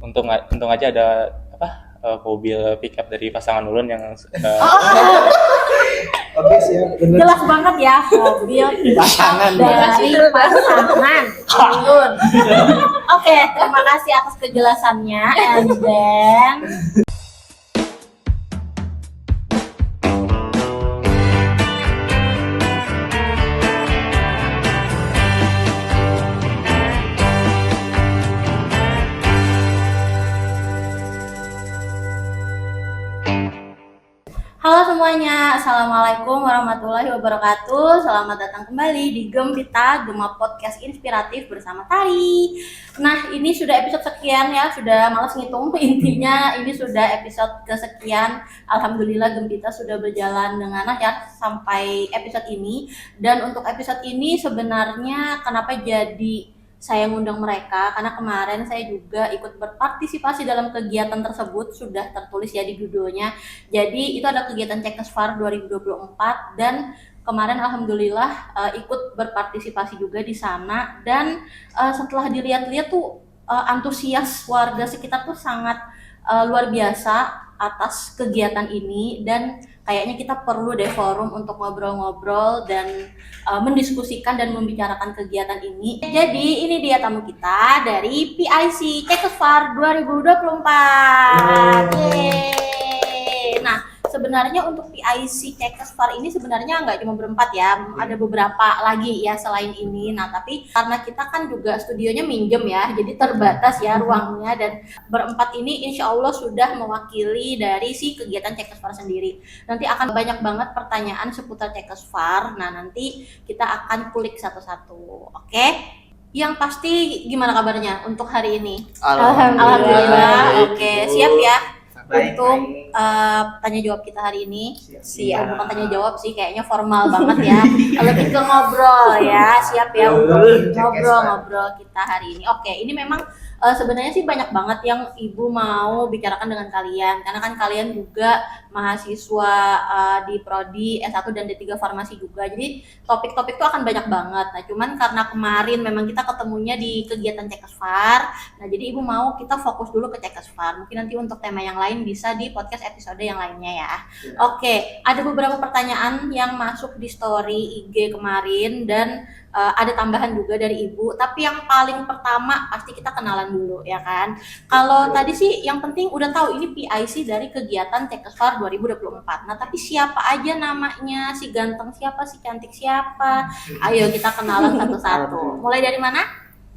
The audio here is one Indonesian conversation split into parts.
Untung aja ada mobil pickup dari pasangan Ulun yang Habis ya, bener. Jelas banget ya, mobil Pasangan dari pasangan Ulun. Oke, terima kasih atas kejelasannya. And then halo semuanya, Assalamualaikum warahmatullahi wabarakatuh. Selamat datang kembali di Gempita, Gema Podcast Inspiratif bersama Tari. Nah, ini sudah episode sekian ya, sudah malas ngitung. Intinya ini sudah episode kesekian. Alhamdulillah Gempita sudah berjalan dengan ya sampai episode ini. Dan untuk episode ini sebenarnya kenapa jadi saya ngundang mereka karena kemarin saya juga ikut berpartisipasi dalam kegiatan tersebut, sudah tertulis ya di judulnya. Jadi itu ada kegiatan Cekesfar 2024 dan kemarin alhamdulillah ikut berpartisipasi juga di sana. Dan setelah dilihat-lihat tuh antusias warga sekitar tuh sangat luar biasa atas kegiatan ini, dan kayaknya kita perlu deh forum untuk ngobrol-ngobrol dan mendiskusikan dan membicarakan kegiatan ini. Jadi ini dia tamu kita dari PIC Cekesfar 2024. Yeay. Nah, sebenarnya untuk PIC Cekesfar ini sebenarnya nggak cuma berempat ya, ada beberapa lagi ya selain ini. Nah, tapi karena kita kan juga studionya minjem ya, jadi terbatas ya ruangnya, dan berempat ini insya Allah sudah mewakili dari si kegiatan Cekesfar sendiri. Nanti akan banyak banget pertanyaan seputar Cekesfar. Nah, nanti kita akan kulik satu-satu. Oke? Yang pasti gimana kabarnya untuk hari ini? Alhamdulillah. Oke, siap ya untuk tanya jawab kita hari ini. Siap. Bukan tanya jawab sih, kayaknya formal banget ya. Lebih ke ngobrol ya. Siap ya untuk ngobrol kita hari ini. Oke, ini memang sebenarnya sih banyak banget yang Ibu mau bicarakan dengan kalian, karena kan kalian juga mahasiswa di Prodi S1 dan D3 Farmasi juga. Jadi topik-topik itu akan banyak banget. Nah, cuman karena kemarin memang kita ketemunya di kegiatan Cekesfar. Nah, jadi Ibu mau kita fokus dulu ke Cekesfar. Mungkin nanti untuk tema yang lain bisa di podcast episode yang lainnya ya. Oke, ada beberapa pertanyaan yang masuk di story IG kemarin dan ada tambahan juga dari Ibu. Tapi yang paling pertama pasti kita kenalan dulu ya kan. Kalau tadi sih yang penting udah tahu ini PIC dari kegiatan Cekesfar 2024. Nah, tapi siapa aja namanya, si ganteng siapa, si cantik siapa? Ayo kita kenalan satu-satu. Mulai dari mana?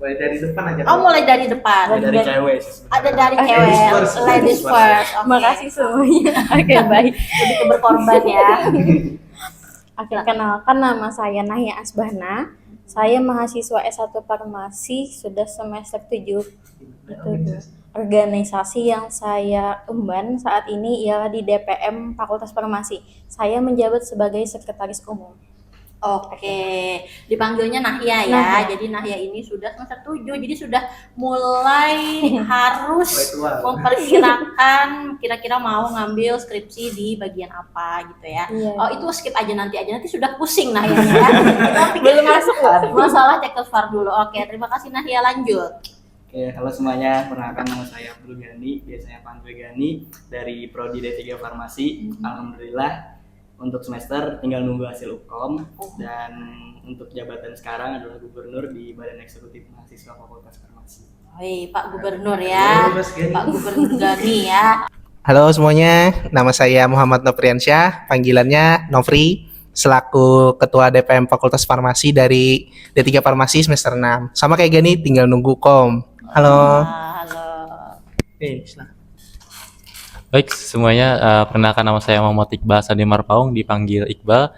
Mulai dari depan aja. Oh, mulai dari depan. dari cewek. Ada dari cewek. Ladies first. Okay. Makasih semuanya. Oke, baik. Jadi berkorban ya. Oke, kenalkan nama saya Nahya Asbahna. Saya mahasiswa S1 Farmasi, sudah semester 7. Organisasi yang saya emban saat ini ialah di DPM Fakultas Farmasi. Saya menjabat sebagai sekretaris umum. Oke, dipanggilnya Nahya ya. Nahya. Jadi Nahya ini sudah semester 7, jadi sudah mulai harus memperkirakan kira-kira mau ngambil skripsi di bagian apa gitu ya. Iya. Oh, itu skip aja nanti sudah pusing Nahyanya ya. Kita belum masuk masalah Cekesfar dulu. Oke, terima kasih Nahya, lanjut. Oke, halo semuanya. Perkenalkan, nama saya Abdul Gani, biasanya panggil Gani, dari Prodi D3 Farmasi. Alhamdulillah untuk semester tinggal nunggu hasil UKOM, dan untuk jabatan sekarang adalah gubernur di Badan Eksekutif Mahasiswa Fakultas Farmasi. Woi, Pak Gubernur ya. Pak Gubernur Gani ya. Halo semuanya, nama saya Muhammad Nofriansyah, panggilannya Nofri, selaku Ketua DPM Fakultas Farmasi dari D3 Farmasi semester 6. Sama kayak Gani, tinggal nunggu kom. Halo. Halo. Silakan. Baik semuanya, perkenalkan nama saya Muhammad Iqbal Sandi Marpaung, dipanggil Iqbal,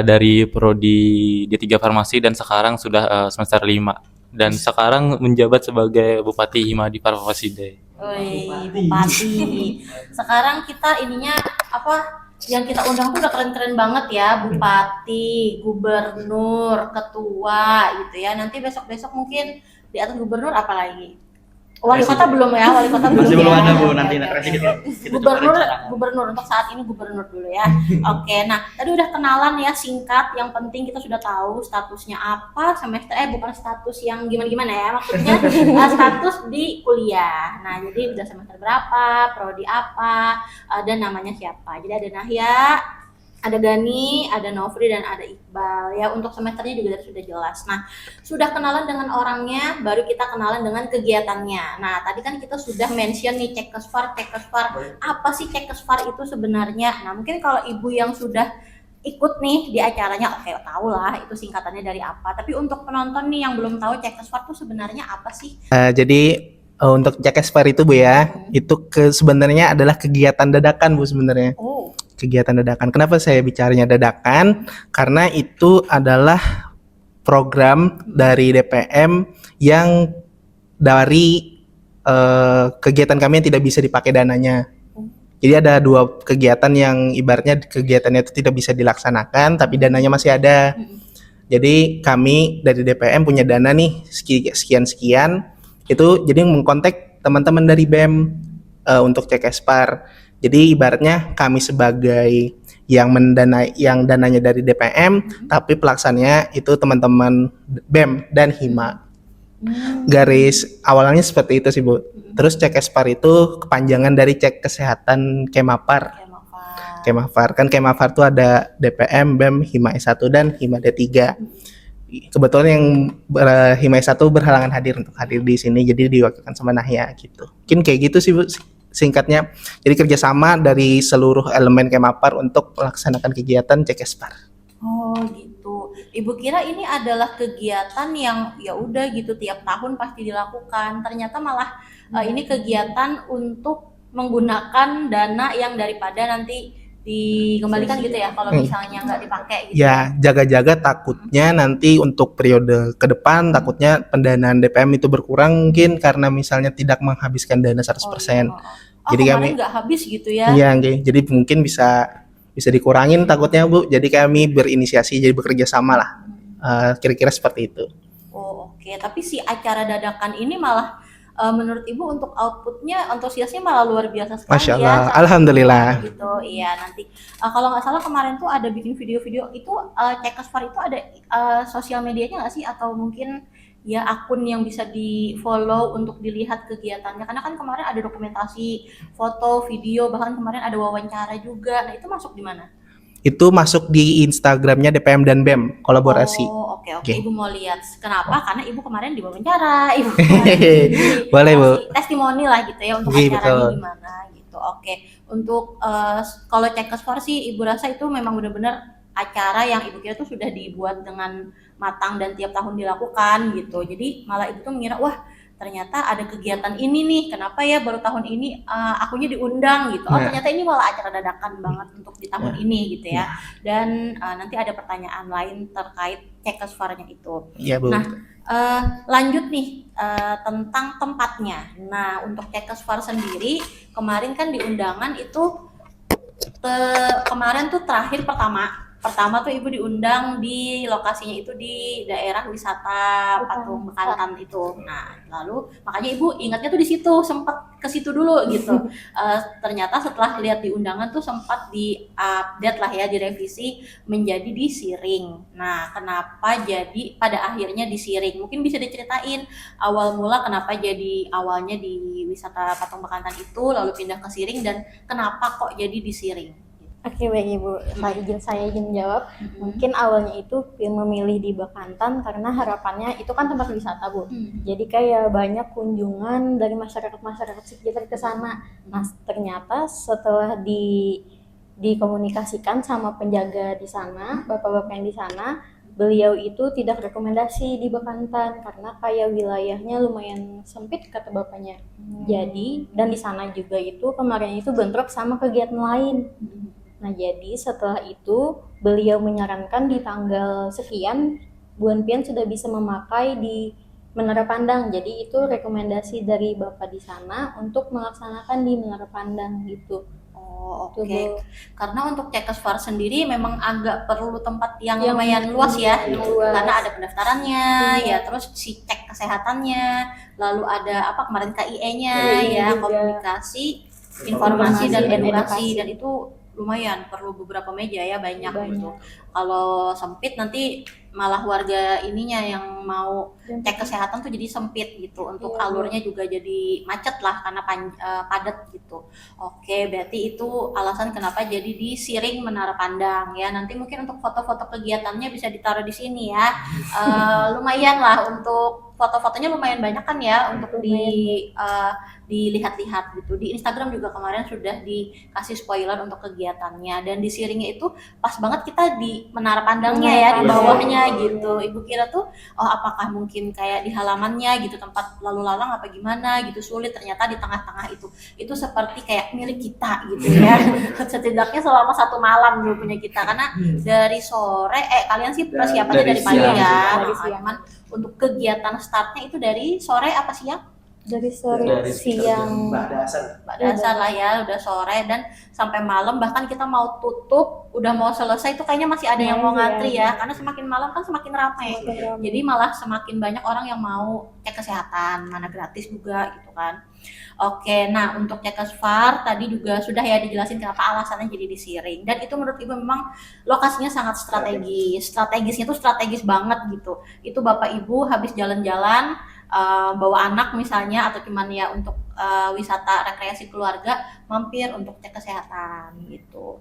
dari Prodi D3 Farmasi dan sekarang sudah semester 5 dan sekarang menjabat sebagai Bupati Himadi Farmasida. Woi, Bupati. Sekarang kita ininya apa? Yang kita undang tuh udah keren-keren banget ya, Bupati, Gubernur, Ketua gitu ya. Nanti besok-besok mungkin di atas Gubernur apa lagi? Wali kota belum ya, wali kota belum Masih belum ya. ada Bu, Oke, nanti oke, nanti oke. kita Gubernur, coba rencanakan. gubernur untuk saat ini gubernur dulu ya. Oke, nah tadi udah kenalan ya singkat. Yang penting kita sudah tahu statusnya apa semester, bukan status yang gimana-gimana ya, maksudnya status di kuliah. Nah jadi udah semester berapa, prodi apa, dan namanya siapa. Jadi ada Nahya, ada Gani, ada Nofri, dan ada Iqbal ya. Untuk semesternya juga sudah jelas. Nah, sudah kenalan dengan orangnya, baru kita kenalan dengan kegiatannya. Nah, tadi kan kita sudah mention nih Cekesfar. Apa sih Cekesfar itu sebenarnya? Nah, mungkin kalau ibu yang sudah ikut nih di acaranya, oke tahu lah itu singkatannya dari apa. Tapi untuk penonton nih yang belum tahu Cekesfar itu sebenarnya apa sih? Jadi untuk Cekesfar itu Bu ya, itu sebenarnya adalah kegiatan dadakan Bu sebenarnya. Oh, Kegiatan dadakan. Kenapa saya bicaranya dadakan? Karena itu adalah program dari DPM yang dari kegiatan kami yang tidak bisa dipakai dananya. Jadi ada 2 kegiatan yang ibaratnya kegiatannya itu tidak bisa dilaksanakan, tapi dananya masih ada. Jadi kami dari DPM punya dana nih sekian-sekian, itu jadi mengkontak teman-teman dari BEM untuk Cekespar. Jadi ibaratnya kami sebagai yang dananya dari DPM, tapi pelaksananya itu teman-teman BEM dan HIMA. Garis awalnya seperti itu sih Bu. Terus Cekespar itu kepanjangan dari Cek Kesehatan Kemapar. Kemapar kan Kemapar tuh ada DPM, BEM, HIMA S1 dan HIMA D3. Kebetulan yang HIMA S1 berhalangan hadir di sini, jadi diwakilkan sama Nahya gitu. Mungkin kayak gitu sih Bu singkatnya. Jadi kerjasama dari seluruh elemen Kemapar untuk melaksanakan kegiatan Cekespar. oh gitu. Ibu kira ini adalah kegiatan yang ya udah gitu tiap tahun pasti dilakukan. Ternyata malah ini kegiatan untuk menggunakan dana yang daripada nanti dikembalikan gitu ya kalau misalnya nggak dipakai gitu. Ya, jaga-jaga takutnya nanti untuk periode ke depan takutnya pendanaan DPM itu berkurang mungkin karena misalnya tidak menghabiskan dana 100%. Jadi kemarin kami nggak habis gitu ya. iya, jadi mungkin bisa dikurangin takutnya Bu. Jadi kami berinisiasi jadi bekerja sama lah. Kira-kira seperti itu. Oh oke. Tapi si acara dadakan ini malah menurut Ibu untuk outputnya antusiasnya malah luar biasa sekali Masya ya. Allah, saat alhamdulillah. Gitu, iya nanti kalau nggak salah kemarin tuh ada bikin video-video itu Cekesfar itu ada sosial medianya nggak sih atau mungkin ya akun yang bisa di follow untuk dilihat kegiatannya karena kan kemarin ada dokumentasi foto, video bahkan kemarin ada wawancara juga. Nah itu masuk di mana? Itu masuk di Instagramnya DPM dan BEM kolaborasi. Oh oke. Oke. Ibu mau lihat kenapa? Karena Ibu kemarin diwawancara, Ibu kemarin Boleh, Bu. testimoni lah gitu ya untuk Iya, acaranya betul. gimana gitu. Oke. Untuk kalau Cekesfar sih Ibu rasa itu memang benar-benar acara yang Ibu kira tuh sudah dibuat dengan matang dan tiap tahun dilakukan gitu. Jadi malah Ibu tuh mengira wah ternyata ada kegiatan ini nih, kenapa ya baru tahun ini akunya diundang gitu. Oh Nah. ternyata ini malah acara dadakan banget untuk di tahun ini gitu ya. Dan nanti ada pertanyaan lain terkait Cekesfarnya itu. Iya Bu. Nah, lanjut nih tentang tempatnya. Nah, untuk Cekesfar sendiri kemarin kan di undangan itu kemarin tuh terakhir pertama tuh Ibu diundang di lokasinya itu di daerah wisata Patung Bekantan itu. Nah, lalu makanya Ibu ingatnya tuh di situ, sempat ke situ dulu gitu. Ternyata setelah lihat di undangan tuh sempat di-update lah ya, direvisi menjadi di Siring. Nah, kenapa jadi pada akhirnya di Siring? Mungkin bisa diceritain awal mula kenapa jadi awalnya di wisata Patung Bekantan itu lalu pindah ke Siring dan kenapa kok jadi di Siring? Oke baik Ibu, saya izin jawab. Mungkin awalnya itu memilih di Bekantan karena harapannya itu kan tempat wisata Bu. Jadi kayak banyak kunjungan dari masyarakat sekitar ke sana. Nah ternyata setelah dikomunikasikan sama penjaga di sana, bapak-bapak yang di sana, beliau itu tidak rekomendasi di Bekantan karena kayak wilayahnya lumayan sempit kata bapaknya. Jadi dan di sana juga itu kemarin itu bentrok sama kegiatan lain. Nah jadi setelah itu beliau menyarankan di tanggal sekian Bu Anpian sudah bisa memakai di Menara Pandang. Jadi itu rekomendasi dari Bapak di sana untuk melaksanakan di Menara Pandang gitu. Oh, Tuh, oke. Bu. Karena untuk Cekesfar sendiri memang agak perlu tempat yang Yang lumayan luas ya. yang luas. Karena ada pendaftarannya, Iya. ya terus si cek kesehatannya, lalu ada apa kemarin KIE-nya KIE ya, juga. komunikasi, informasi dan Informasi dan edukasi, edukasi. dan itu lumayan perlu beberapa meja ya, banyak Banyak. gitu. Kalau sempit nanti malah warga ininya yang mau cek kesehatan tuh jadi sempit gitu, untuk Iya, Bu. alurnya juga jadi macet lah karena padat gitu. Oke, berarti itu alasan kenapa jadi di Siring Menara Pandang ya. Nanti mungkin untuk foto-foto kegiatannya bisa ditaruh di sini ya. Lumayan lah untuk foto-fotonya, lumayan banyak kan ya untuk dilihat-lihat gitu. Di Instagram juga kemarin sudah dikasih spoiler untuk kegiatannya, dan di Siringnya itu pas banget kita di Menara Pandangnya ya, di bawahnya gitu. Ibu kira tuh oh apakah mungkin kayak di halamannya gitu, tempat lalu lalang apa gimana gitu, sulit. Ternyata di tengah-tengah itu seperti kayak milik kita gitu ya. Setidaknya selama 1 malam dulu punya kita, karena dari sore kalian sih persiapannya Dari dari pagi siang. ya. Dari siang. Cuman untuk kegiatan startnya itu dari sore apa siang? Dari sore Dari siang. Mbak Dasan. Mbak dasar lah ya, udah sore dan sampai malam. Bahkan kita mau tutup, udah mau selesai itu kayaknya masih ada yang mau ngantri ya, karena semakin malam kan semakin ramai. Jadi malah semakin banyak orang yang mau cek kesehatan, mana gratis juga gitu kan. Oke, nah untuk Cekesfar tadi juga sudah ya dijelasin kenapa alasannya jadi di Siring, dan itu menurut Ibu memang lokasinya sangat strategis. Strategisnya tuh strategis banget gitu. Itu Bapak Ibu habis jalan-jalan bawa anak misalnya, atau cuman ya untuk wisata rekreasi keluarga, mampir untuk cek kesehatan gitu.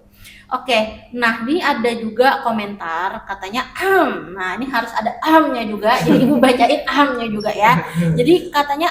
Oke, nah ini ada juga komentar katanya nah ini harus ada nya juga, jadi Ibu bacain nya juga ya. Jadi katanya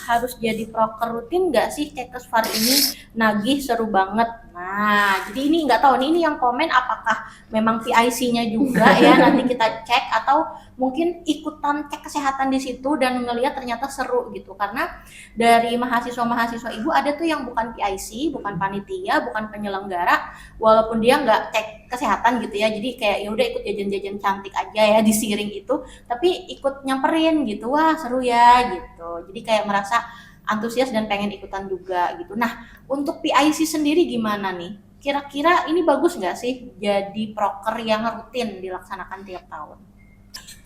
harus jadi proker rutin nggak sih Cekesfar ini, nagih seru banget. Nah jadi ini nggak tahu nih, ini yang komen apakah memang PIC-nya juga ya, nanti kita cek, atau mungkin ikutan cek kesehatan di situ dan ngelihat ternyata seru gitu. Karena dari mahasiswa-mahasiswa Ibu ada tuh yang bukan PIC, bukan panitia, bukan penyelenggara, walaupun dia nggak cek kesehatan gitu ya, jadi kayak ya udah ikut jajan-jajan cantik aja ya di Siring itu, tapi ikut nyamperin gitu, wah seru ya gitu. Jadi kayak merasa antusias dan pengen ikutan juga gitu. Nah untuk PIC sendiri gimana nih? Kira-kira ini bagus nggak sih jadi proker yang rutin dilaksanakan tiap tahun?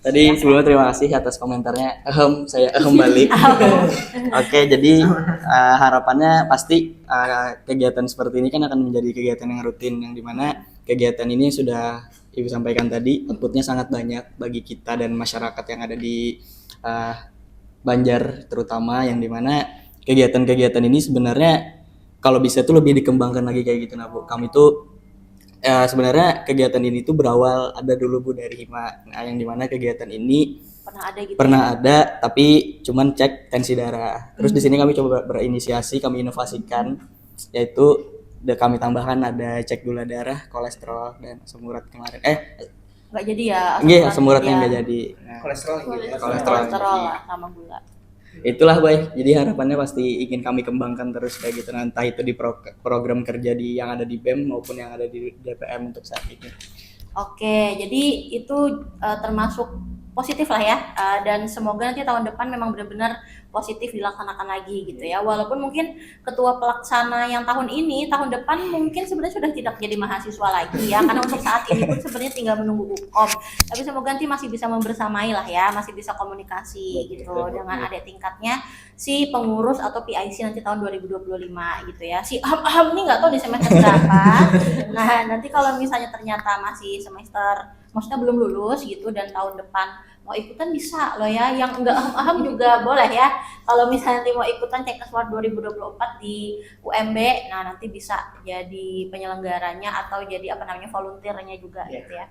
Tadi sebelumnya terima kasih atas komentarnya. Saya balik. Oke, jadi harapannya pasti kegiatan seperti ini kan akan menjadi kegiatan yang rutin, yang dimana kegiatan ini sudah Ibu sampaikan tadi, outputnya sangat banyak bagi kita dan masyarakat yang ada di Banjar terutama, yang dimana kegiatan-kegiatan ini sebenarnya kalau bisa tuh lebih dikembangkan lagi kayak gitu. Nah Bu, kami tuh sebenarnya kegiatan ini tuh berawal ada dulu Bu dari HIMA. Nah, yang dimana kegiatan ini Pernah ada tapi cuman cek tensi darah. Terus di sini kami coba berinisiasi, kami inovasikan, yaitu kami tambahkan ada cek gula darah, kolesterol, dan asam urat kemarin. nggak jadi ya? Iya, asam uratnya nggak jadi. Nah, Kolesterol gitu ya. Kolesterol lah sama gula. itulah Boy, jadi harapannya pasti ingin kami kembangkan terus kayak gitu, entah itu di program kerja yang ada di BEM maupun yang ada di DPM untuk saat ini. Oke, jadi itu termasuk positif lah ya, dan semoga nanti tahun depan memang benar-benar positif dilaksanakan lagi gitu ya. Walaupun mungkin ketua pelaksana yang tahun ini, tahun depan mungkin sebenarnya sudah tidak jadi mahasiswa lagi ya, karena untuk saat ini pun sebenarnya tinggal menunggu UKOM. Tapi semoga nanti masih bisa membersamai lah ya, masih bisa komunikasi gitu dengan adik tingkatnya si pengurus atau PIC nanti tahun 2025 gitu ya. Si ini nggak tahu di semester berapa. Nah nanti kalau misalnya ternyata masih semester, maksudnya belum lulus gitu, dan tahun depan mau ikutan bisa loh ya, yang enggak juga boleh ya. Kalau misalnya nanti mau ikutan Cekesfar 2024 di UMB, nah nanti bisa jadi penyelenggaranya atau jadi volunteernya juga gitu ya.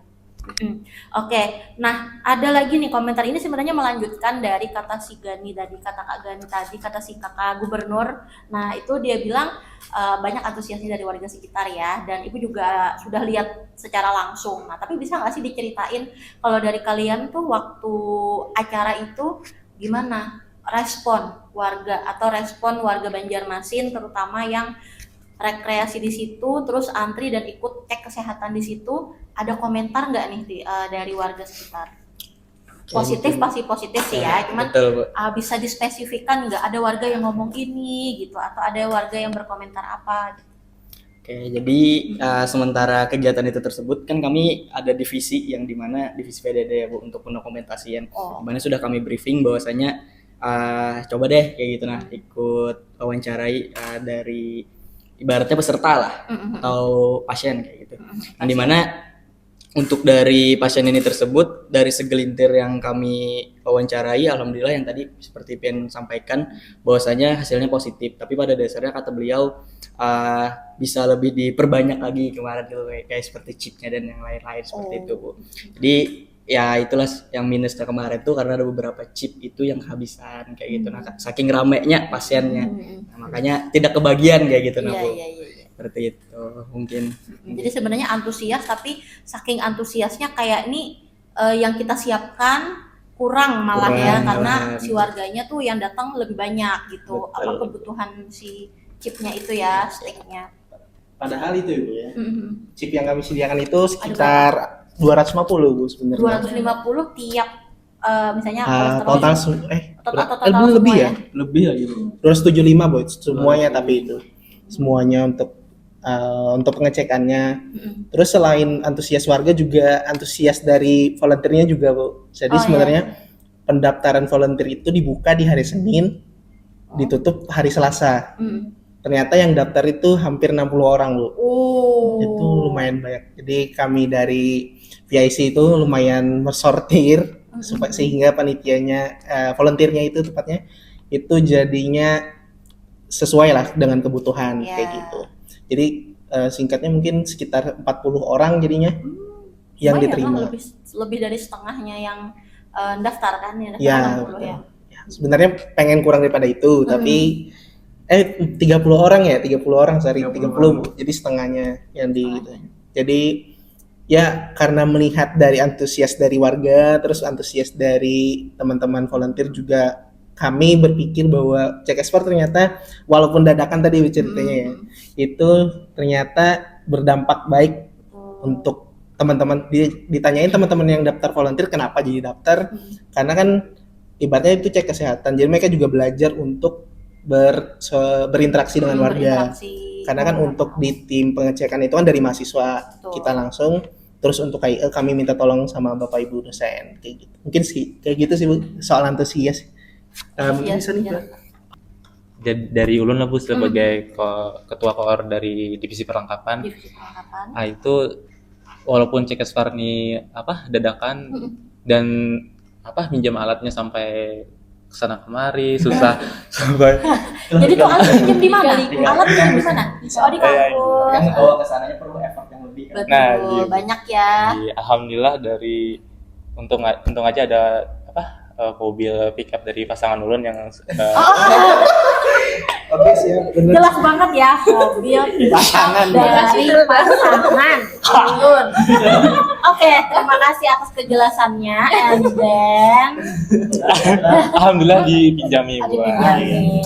Oke, nah ada lagi nih komentar, ini sebenarnya melanjutkan dari kata si Gani tadi, kata Kak Gani tadi, kata si kakak gubernur. Nah itu dia bilang banyak antusiasnya dari warga sekitar ya, dan ibu juga sudah lihat secara langsung. Nah tapi bisa nggak sih diceritain kalau dari kalian tuh waktu acara itu gimana respon warga atau respon warga Banjarmasin, terutama yang rekreasi di situ, terus antri dan ikut cek kesehatan di situ, ada komentar nggak nih dari warga sekitar? Positif pasti positif sih ya, cuman Betul, Bu. bisa dispesifikkan nggak ada warga yang ngomong ini gitu atau ada warga yang berkomentar apa gitu. Oke, jadi sementara kegiatan itu tersebut kan kami ada divisi yang dimana divisi PDD ya Bu untuk pendokumentasian. Oh. Dimana sudah kami briefing bahwasanya coba deh kayak gitu nah ikut wawancarai dari ibaratnya peserta lah atau pasien kayak gitu. Nah, dimana untuk dari pasien ini tersebut dari segelintir yang kami wawancarai, alhamdulillah yang tadi seperti Pian sampaikan bahwasanya hasilnya positif. Tapi pada dasarnya kata beliau bisa lebih diperbanyak lagi kemarin gitu kayak seperti chipnya dan yang lain-lain seperti itu Bu. Jadi ya itulah yang minusnya kemarin tuh karena ada beberapa chip itu yang kehabisan kayak gitu. Nah saking ramainya pasiennya, nah, makanya tidak kebagian kayak gitu nah Bu. Iya. Seperti itu mungkin. Jadi sebenarnya antusias tapi saking antusiasnya kayak ini yang kita siapkan kurang malah ya Kurang, karena malahan. si warganya tuh yang datang lebih banyak gitu. Betul. Apa kebutuhan si chipnya itu ya, sticknya. Padahal itu Ibu ya. Mhm. Chip yang kami sediakan itu sekitar 250 Bu sebenarnya. 250 tiap misalnya Total total lebih semua ya? Lebih lagi Bu. 275 Bu semuanya tapi itu. Semuanya untuk pengecekannya. Terus selain antusias warga juga antusias dari volunteernya juga Bu. Jadi sebenarnya pendaftaran volunteer itu dibuka di hari Senin, ditutup hari Selasa. Ternyata yang daftar itu hampir 60 orang Bu. Itu lumayan banyak. Jadi kami dari VIC itu lumayan mensortir sehingga panitianya volunteernya itu tepatnya itu jadinya sesuai lah dengan kebutuhan kayak gitu. Jadi singkatnya mungkin sekitar 40 orang jadinya yang lumayan diterima. lah, lebih dari setengahnya yang daftar kan ya, Ya, 60 ya. sebenarnya pengen kurang daripada itu, tapi 30 orang ya, 30 orang sorry, 30 Bu. Jadi setengahnya yang di gitu. Jadi ya karena melihat dari antusias dari warga, terus antusias dari teman-teman volunteer juga kami berpikir bahwa Cek Ekspor ternyata walaupun dadakan tadi ceritanya ya, itu ternyata berdampak baik untuk teman-teman. Ditanyain teman-teman yang daftar volunteer kenapa jadi daftar, karena kan ibaratnya itu cek kesehatan, jadi mereka juga belajar untuk berinteraksi dengan warga. Berinteraksi. Karena kan untuk di tim pengecekan itu kan dari mahasiswa. Betul. Kita langsung, terus untuk KIE kami minta tolong sama Bapak Ibu dosen kayak gitu. Mungkin sih kayak gitu sih Bu soal antusias. Mungkin bisa nih Bu. Jadi dari Ulun lah Bu sebagai ketua koor dari divisi perlengkapan. Divisi perlengkapan. Itu walaupun Cek Ekspor ini dadakan dan minjam alatnya sampai kesana kemari susah sampai Jadi tuh alat pinjam di mana? Alat pinjam di mana? Oh di kampus. Kan bawa ke sananya perlu effort yang lebih kan. Betul, Nah, iya. banyak ya. alhamdulillah dari untung aja ada mobil pickup dari pasangan Ulun yang Oke sih ya, bener. Jelas banget ya mobil Pasangan, dari pasangan Ulun. Oke, terima kasih atas kejelasannya and then alhamdulillah dipinjami Bu. dipinjami.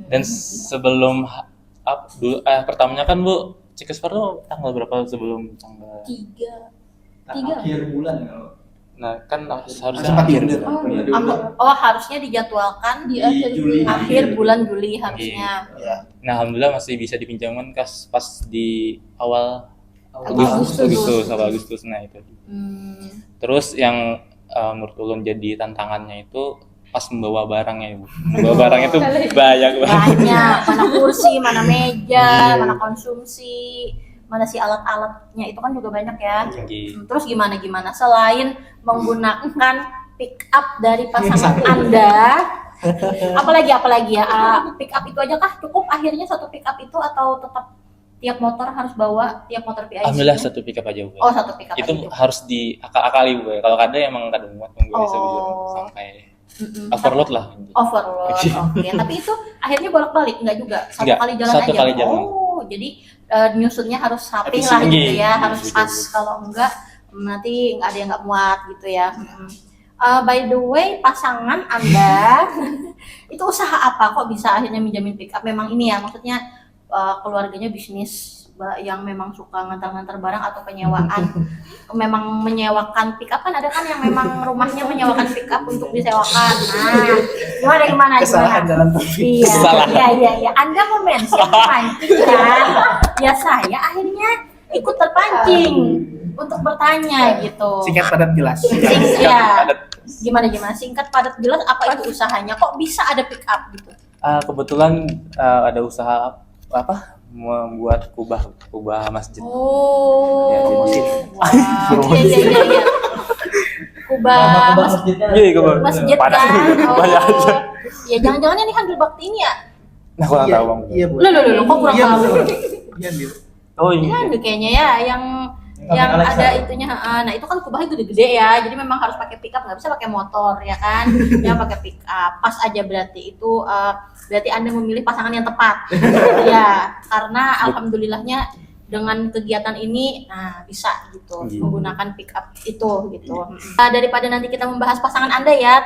Dan sebelum pertamanya kan Bu Cek Ekspor tuh tanggal berapa sebelum tanggal? 3. Akhir bulan kalau Nah kan harusnya Sempat akhir diundur. bulan. Harusnya dijadwalkan di Juli. akhir bulan Juli harusnya. Nah alhamdulillah masih bisa dipinjamkan pas di awal Agustus. awal Agustus. Nah itu. Terus yang menurut Ulun jadi tantangannya itu pas membawa barangnya Ibu. Membawa barangnya itu banyak banget. Banyak, mana kursi, mana meja, mana konsumsi, mana si alat-alatnya itu kan juga banyak ya. Terus gimana selain menggunakan pick up dari pasangan Anda, apalagi ya, pick up itu aja kah cukup akhirnya satu pick up itu atau tetap tiap motor harus bawa tiap motor PIC? Alhamdulillah satu pickup aja Bu. Oh, satu pick up Itu aja cukup. harus diakal-akali Bu. Kalau kadang emang kadang muat nggak bisa sampai overload lah. Overload, oke. Tapi itu akhirnya bolak-balik nggak juga? Satu Nggak, kali jalan satu aja? kali jalan. Oh, jadi nyusunnya harus rapih lah Efisien. gitu ya, harus Efisien. pas. Kalau enggak nanti nggak ada yang nggak muat gitu ya. By the way, pasangan Anda itu usaha apa kok bisa akhirnya minjamin pick up? Memang ini ya, maksudnya keluarganya bisnis yang memang suka ngantar-ngantar barang atau penyewaan memang menyewakan pick up, kan ada kan yang memang rumahnya menyewakan pick up untuk disewakan. Nah, gimana? Kesalahan dalam topik. Iya. Anda mention terpancing kan? Ya saya akhirnya ikut terpancing untuk bertanya gitu. Singkat padat jelas. Ya. Gimana singkat padat jelas apa itu usahanya? Kok bisa ada pick up gitu? Kebetulan ada usaha membuat kubah masjid. Oh, Ya, masjid. wow. Iya. Kubah masjidnya. Iya, kubah. masjid Padat. kan? Banyak aja. Ya jangan-jangan ini handul bakti ini ya? Nah, kurang tahu Bang. Iya, Bu. Loh, kok kurang tahu? Iya, Bu. Oh Ini iya. handul kayaknya ya, yang Alexa. ada itunya. Nah itu kan kubahnya gede-gede ya, jadi memang harus pakai pick up, nggak bisa pakai motor ya kan? Ya pakai pick up. Pas aja berarti itu berarti Anda memilih pasangan yang tepat. Ya, karena alhamdulillahnya dengan kegiatan ini bisa gitu Iya. menggunakan pick up itu gitu. Daripada nanti kita membahas pasangan Anda ya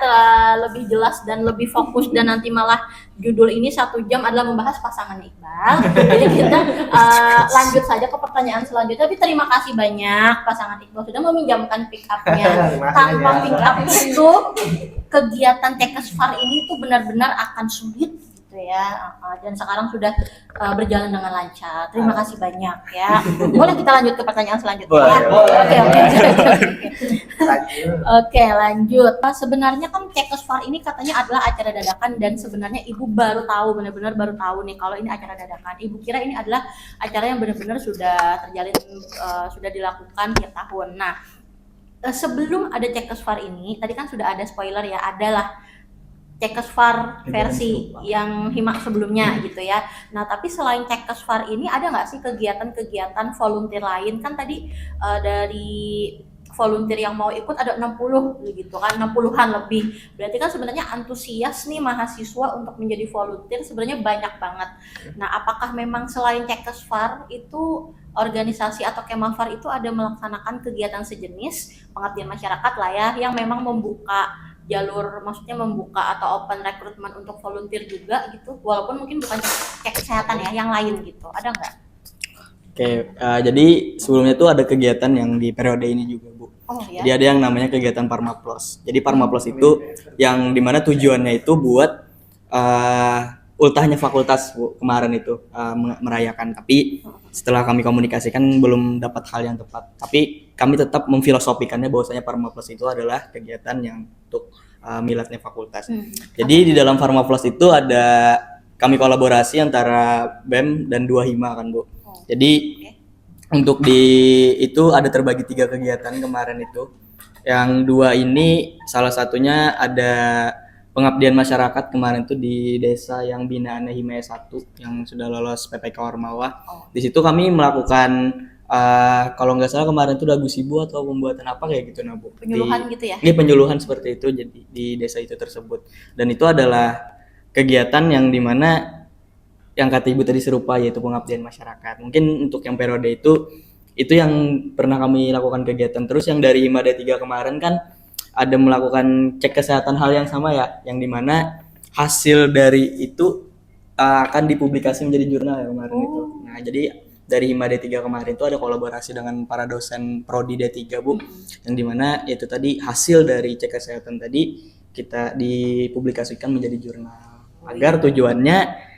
lebih jelas dan lebih fokus, dan nanti malah judul ini 1 jam adalah membahas pasangan Iqbal. Jadi kita lanjut saja ke pertanyaan selanjutnya. Tapi terima kasih banyak pasangan Iqbal sudah meminjamkan pick up-nya. Tanpa pick up itu kegiatan Tekesfar ini tuh benar-benar akan sulit gitu ya. Dan sekarang sudah berjalan dengan lancar. Terima kasih banyak ya. Boleh kita lanjut ke pertanyaan selanjutnya ya? Oke. Oke, lanjut. Sebenarnya kan Tekesfar ini katanya adalah acara dadakan, dan sebenarnya Ibu baru tahu, benar-benar baru tahu nih kalau ini acara dadakan. Ibu kira ini adalah acara yang benar-benar sudah terjalin, sudah dilakukan tiap tahun. Nah, sebelum ada Tekesfar ini, tadi kan sudah ada spoiler ya, adalah Tekesfar versi yang Himak sebelumnya gitu ya. Nah, tapi selain Tekesfar ini ada nggak sih kegiatan-kegiatan volunteer lain? Kan tadi dari volunteer yang mau ikut ada 60 gitu kan, 60-an lebih. Berarti kan sebenarnya antusias nih mahasiswa untuk menjadi volunteer sebenarnya banyak banget. Nah, apakah memang selain Tekesfar itu organisasi atau Kemafar itu ada melaksanakan kegiatan sejenis pengabdian masyarakat lah ya, yang memang membuka jalur, maksudnya membuka atau open rekrutmen untuk volunteer juga gitu, walaupun mungkin bukan cek kesehatan ya, yang lain gitu, ada nggak? Oke, jadi sebelumnya tuh ada kegiatan yang di periode ini juga, Bu. Oh ya. Jadi ada yang namanya kegiatan Parmaplos. Jadi Parmaplos itu yang dimana tujuannya itu buat ultahnya fakultas, Bu, kemarin itu merayakan. Tapi setelah kami komunikasikan belum dapat hal yang tepat. Tapi kami tetap memfilosofikannya bahwasanya Parmaplos itu adalah kegiatan yang untuk miladnya fakultas. Jadi di dalam Parmaplos itu ada kami kolaborasi antara BEM dan 2 Hima kan, Bu. Jadi untuk itu ada terbagi 3 kegiatan kemarin itu. Yang 2 ini salah satunya ada pengabdian masyarakat kemarin tuh di desa yang binaannya Himaya 1 yang sudah lolos PPK Ormawa. Di situ kami melakukan kalau nggak salah kemarin tuh dagu sibu atau pembuatan apa kayak gitu, Bu. Penyuluhan gitu ya? Ini penyuluhan seperti itu jadi di desa itu tersebut. Dan itu adalah kegiatan yang dimana yang kata Ibu tadi serupa, yaitu pengabdian masyarakat. Mungkin untuk yang periode itu yang pernah kami lakukan kegiatan. Terus yang dari Hima D3 kemarin kan ada melakukan cek kesehatan, hal yang sama ya, yang dimana hasil dari itu akan dipublikasi menjadi jurnal ya kemarin itu. Nah, jadi dari Hima D3 kemarin itu ada kolaborasi dengan para dosen prodi D3, Bu, yang dimana itu tadi hasil dari cek kesehatan tadi kita dipublikasikan menjadi jurnal. Agar tujuannya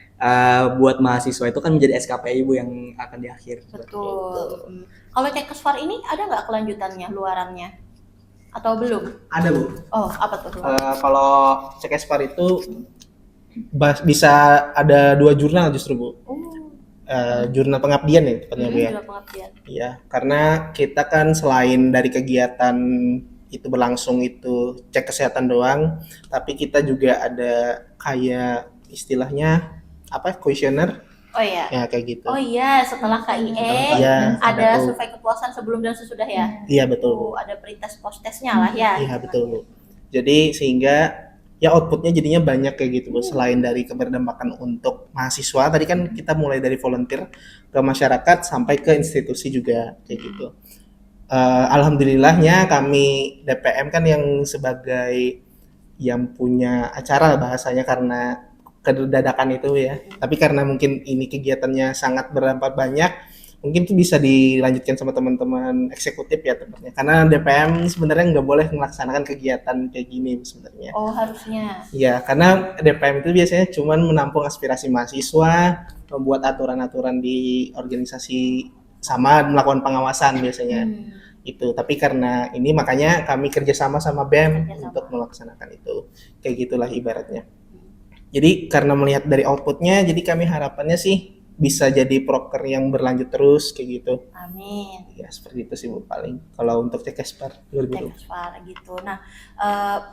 buat mahasiswa itu kan menjadi SKPI, Bu, yang akan di akhir. Betul. Kalau Tekesfar ini ada nggak kelanjutannya, luarannya? Atau belum? Ada, Bu. Oh, apa tuh? Kalau Tekesfar itu bisa ada 2 jurnal justru, Bu. Jurnal pengabdian ya tepatnya, Bu ya. Jurnal pengabdian. Iya, karena kita kan selain dari kegiatan itu berlangsung itu cek kesehatan doang, tapi kita juga ada kayak istilahnya apa, kuesioner Oh iya. ya kayak gitu. Oh iya, setelah KIE Iya, ada tuh. survei kepuasan sebelum dan sesudah ya. Iya betul, Bu. Ada pretest posttestnya lah ya. Iya betul, Bu. Jadi sehingga ya outputnya jadinya banyak kayak gitu, Bu. Selain dari keberdampakan untuk mahasiswa, tadi kan kita mulai dari volunteer ke masyarakat sampai ke institusi juga kayak gitu. Alhamdulillahnya kami DPM kan yang sebagai yang punya acara bahasanya, karena kedadakan itu ya. Tapi karena mungkin ini kegiatannya sangat berdampak banyak, Mungkin tuh bisa dilanjutkan sama teman-teman eksekutif ya tepatnya. Karena DPM sebenarnya nggak boleh melaksanakan kegiatan kayak gini sebenarnya. Oh, harusnya. Ya, karena DPM itu biasanya cuman menampung aspirasi mahasiswa, membuat aturan-aturan di organisasi sama melakukan pengawasan biasanya. Itu. Tapi karena ini makanya kami kerjasama sama BEM Kerjasama. untuk melaksanakan itu. Kayak gitulah ibaratnya. Jadi karena melihat dari outputnya, jadi kami harapannya sih bisa jadi proker yang berlanjut terus kayak gitu. Amin. Ya seperti itu sih Bu paling. Kalau untuk Cekespar 2020. Tekspar gitu. Nah,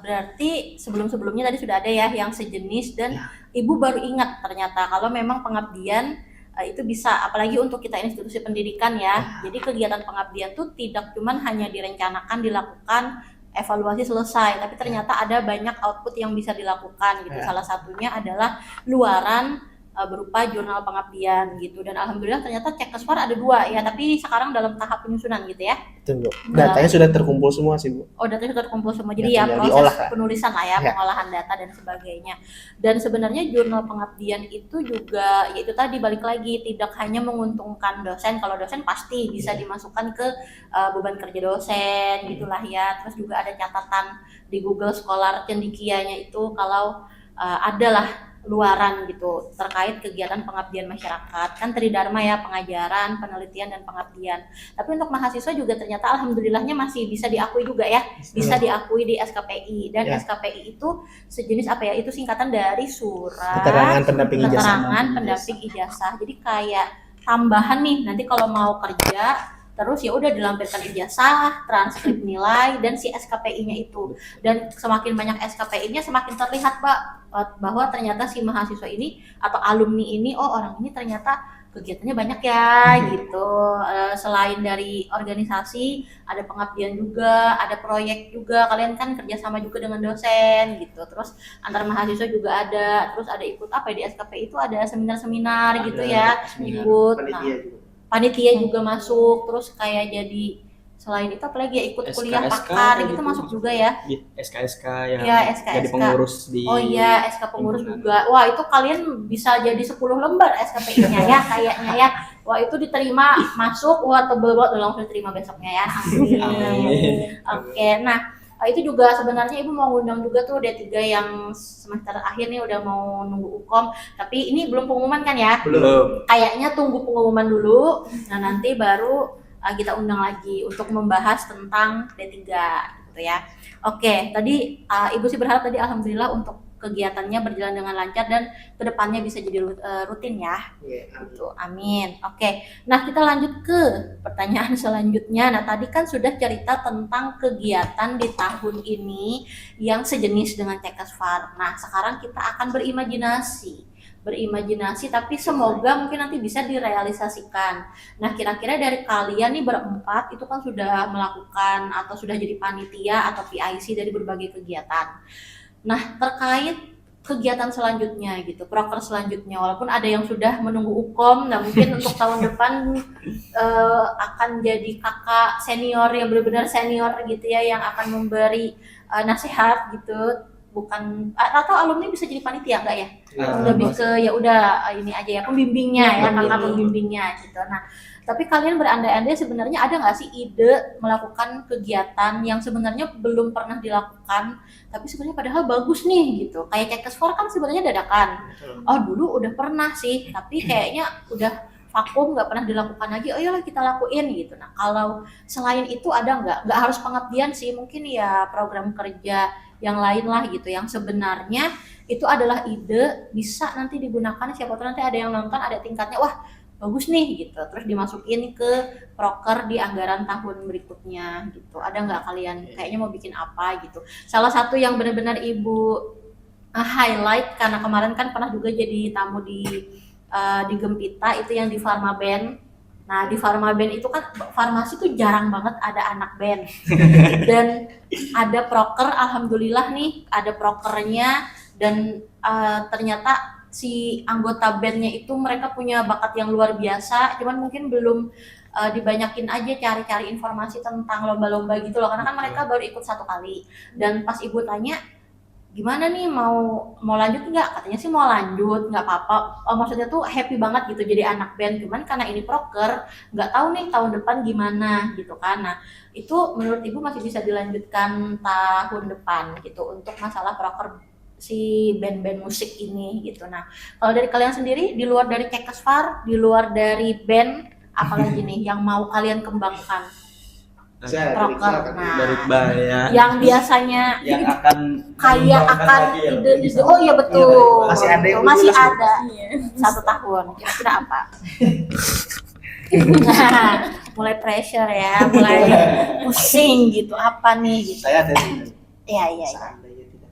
berarti sebelum-sebelumnya tadi sudah ada ya yang sejenis dan Ya. Ibu baru ingat ternyata kalau memang pengabdian itu bisa, apalagi untuk kita institusi pendidikan ya. Jadi kegiatan pengabdian tuh tidak cuman hanya direncanakan, dilakukan, evaluasi selesai, tapi ternyata ada banyak output yang bisa dilakukan gitu. Ya. Salah satunya adalah luaran berupa jurnal pengabdian gitu. Dan alhamdulillah ternyata Cekespar ada 2 ya, tapi sekarang dalam tahap penyusunan gitu ya. Itu Bu. Datanya sudah terkumpul semua sih Bu. Oh, datanya sudah terkumpul semua. Ya, Jadi ya tinggal proses diolah lah. penulisan lah ya, Ya. pengolahan data dan sebagainya. Dan sebenarnya jurnal pengabdian itu juga yaitu tadi balik lagi tidak hanya menguntungkan dosen. Kalau dosen pasti bisa dimasukkan ke beban kerja dosen gitulah ya. Terus juga ada catatan di Google Scholar cendekianya itu kalau adalah luaran gitu terkait kegiatan pengabdian masyarakat. Kan tridharma ya, pengajaran, penelitian dan pengabdian. Tapi untuk mahasiswa juga ternyata alhamdulillahnya masih bisa diakui juga ya. Bisa diakui di SKPI dan Ya. SKPI itu sejenis apa ya? Itu singkatan dari surat Keterangan pendamping ijazah. keterangan pendamping ijazah. Jadi kayak tambahan nih nanti kalau mau kerja terus ya udah dilampirkan ijazah, transkrip nilai dan si SKPI-nya itu. Dan semakin banyak SKPI-nya semakin terlihat Pak bahwa ternyata si mahasiswa ini atau alumni ini oh orang ini ternyata kegiatannya banyak ya gitu. Selain dari organisasi ada pengabdian juga, ada proyek juga, kalian kan kerjasama juga dengan dosen gitu. Terus antar mahasiswa juga ada, terus ada ikut apa ya di SKPI itu ada seminar-seminar gitu ya, ikut. Nah, panitia juga masuk, terus kayak jadi selain itu apalagi ya ikut kuliah SK pakar gitu gitu. masuk juga ya. SKSK yang Ya, SKSK. jadi pengurus di Oh iya, SK pengurus himpunan. juga. Wah, itu kalian bisa jadi 10 lembar SKPI-nya ya kayaknya ya. Wah, itu diterima masuk, wah tebel banget udah langsung diterima besoknya ya. Amin. Oke, nah itu juga sebenarnya Ibu mau ngundang juga tuh D3 yang semester akhir nih udah mau nunggu UKOM. Tapi ini belum pengumuman kan ya? Belum. Kayaknya tunggu pengumuman dulu. Nah, nanti baru kita undang lagi untuk membahas tentang D3 gitu ya. Oke, tadi Ibu sih berharap tadi alhamdulillah untuk kegiatannya berjalan dengan lancar dan kedepannya bisa jadi rutin ya. Gitu. Amin. Oke. Nah, kita lanjut ke pertanyaan selanjutnya. Nah, tadi kan sudah cerita tentang kegiatan di tahun ini yang sejenis dengan Cekespar. Nah, sekarang kita akan berimajinasi tapi semoga mungkin nanti bisa direalisasikan. Nah, kira-kira dari kalian nih berempat itu kan sudah melakukan atau sudah jadi panitia atau PIC dari berbagai kegiatan. Nah, terkait kegiatan selanjutnya gitu, proker selanjutnya, walaupun ada yang sudah menunggu UKOM, nah mungkin untuk tahun depan akan jadi kakak senior yang benar-benar senior gitu ya, yang akan memberi nasihat gitu, bukan atau alumni bisa jadi panitia enggak ya? Lebih ke ya udah ini aja ya pembimbingnya ya, kakak pembimbingnya gitu. Nah, tapi kalian berandai-andai sebenarnya ada nggak sih ide melakukan kegiatan yang sebenarnya belum pernah dilakukan, tapi sebenarnya padahal bagus nih gitu. Kayak Cekespar kan sebenarnya dadakan. Oh dulu udah pernah sih, tapi kayaknya udah vakum nggak pernah dilakukan lagi. Oh iyalah kita lakuin gitu. Nah kalau selain itu ada nggak harus pengabdian sih, mungkin ya program kerja yang lain lah gitu, yang sebenarnya itu adalah ide bisa nanti digunakan, siapa tahu nanti ada yang nonton ada tingkatnya, wah bagus nih gitu, terus dimasukin ke proker di anggaran tahun berikutnya gitu. Ada nggak kalian kayaknya mau bikin apa gitu? Salah satu yang benar-benar Ibu highlight karena kemarin kan pernah juga jadi tamu di Gempita itu yang di Farmaben. Nah di Farmaben itu kan farmasi tuh jarang banget ada anak band dan ada proker, alhamdulillah nih ada prokernya dan ternyata si anggota bandnya itu mereka punya bakat yang luar biasa, cuman mungkin belum dibanyakin aja cari-cari informasi tentang lomba-lomba gitu loh, karena kan mereka baru ikut 1 kali. Dan pas Ibu tanya gimana nih mau lanjut nggak? Katanya sih mau lanjut, nggak apa-apa. Maksudnya tuh happy banget gitu jadi anak band. Cuman karena ini proker, nggak tahu nih tahun depan gimana gitu kan. Nah itu menurut ibu masih bisa dilanjutkan tahun depan gitu untuk masalah proker si band-band musik ini gitu. Nah kalau dari kalian sendiri di luar dari Cactus Far, di luar dari band, apalagi nih yang mau kalian kembangkan? Bisa dari Proker. Iqbal kan? Nah, Dari Iqbal ya. yang biasanya Yang akan kayak mengembangkan akan lagi ya, ide bisa. oh iya betul Masih ada yang masih belum jelas, ada 1 tahun kira-kira apa nah, mulai pressure ya mulai pusing gitu apa nih gitu Saya ada sih. iya iya iya. Seandainya tidak.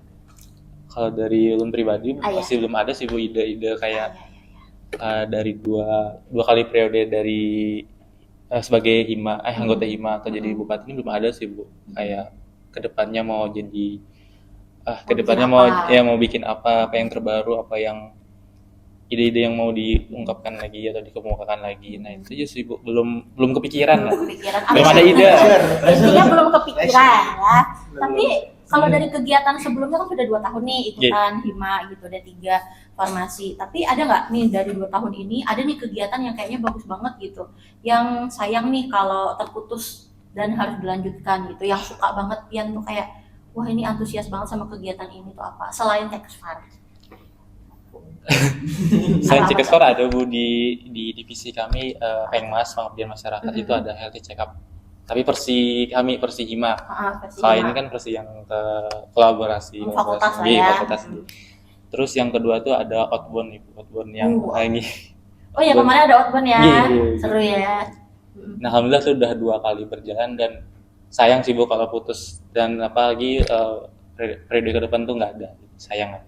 Kalau dari Ulun pribadi Ah, iya. masih belum ada sih Bu ide-ide kayak Iya, iya, iya. dari dua kali periode dari sebagai anggota hima atau jadi bupati ini belum ada sih Bu. Kayak kedepannya mau jadi kedepannya bikin mau apa? ya mau bikin apa yang terbaru, apa yang ide-ide yang mau diungkapkan lagi atau dikemukakan lagi. Nah itu aja sih Bu, belum kepikiran lah. Kepikiran Belum ada ide. intinya belum kepikiran ya Belum. tapi kalau dari kegiatan sebelumnya kan sudah 2 tahun nih ikutan hima gitu ada 3 farmasi tapi ada nggak nih dari 2 tahun ini ada nih kegiatan yang kayaknya bagus banget gitu yang sayang nih kalau terputus dan harus dilanjutkan gitu yang suka banget yang tuh kayak wah ini antusias banget sama kegiatan ini tuh apa selain Cactus Far Selain Apa-apa? Cikestor ada Bu di divisi kami Pengmas Pengabdian Masyarakat itu ada healthy check up. Tapi Persi Hima. versi Kalau lima. ini kan Persi yang ke kolaborasi Fakultas lah Iya, ya. fakultas. Terus yang kedua tuh ada outbound yang ini. Oh ya kemarin ada outbound ya Iya, iya, iya. seru ya Nah, alhamdulillah sudah 2 kali berjalan dan sayang sih Bu kalau putus dan apalagi periode ke depan tuh nggak ada. Sayang.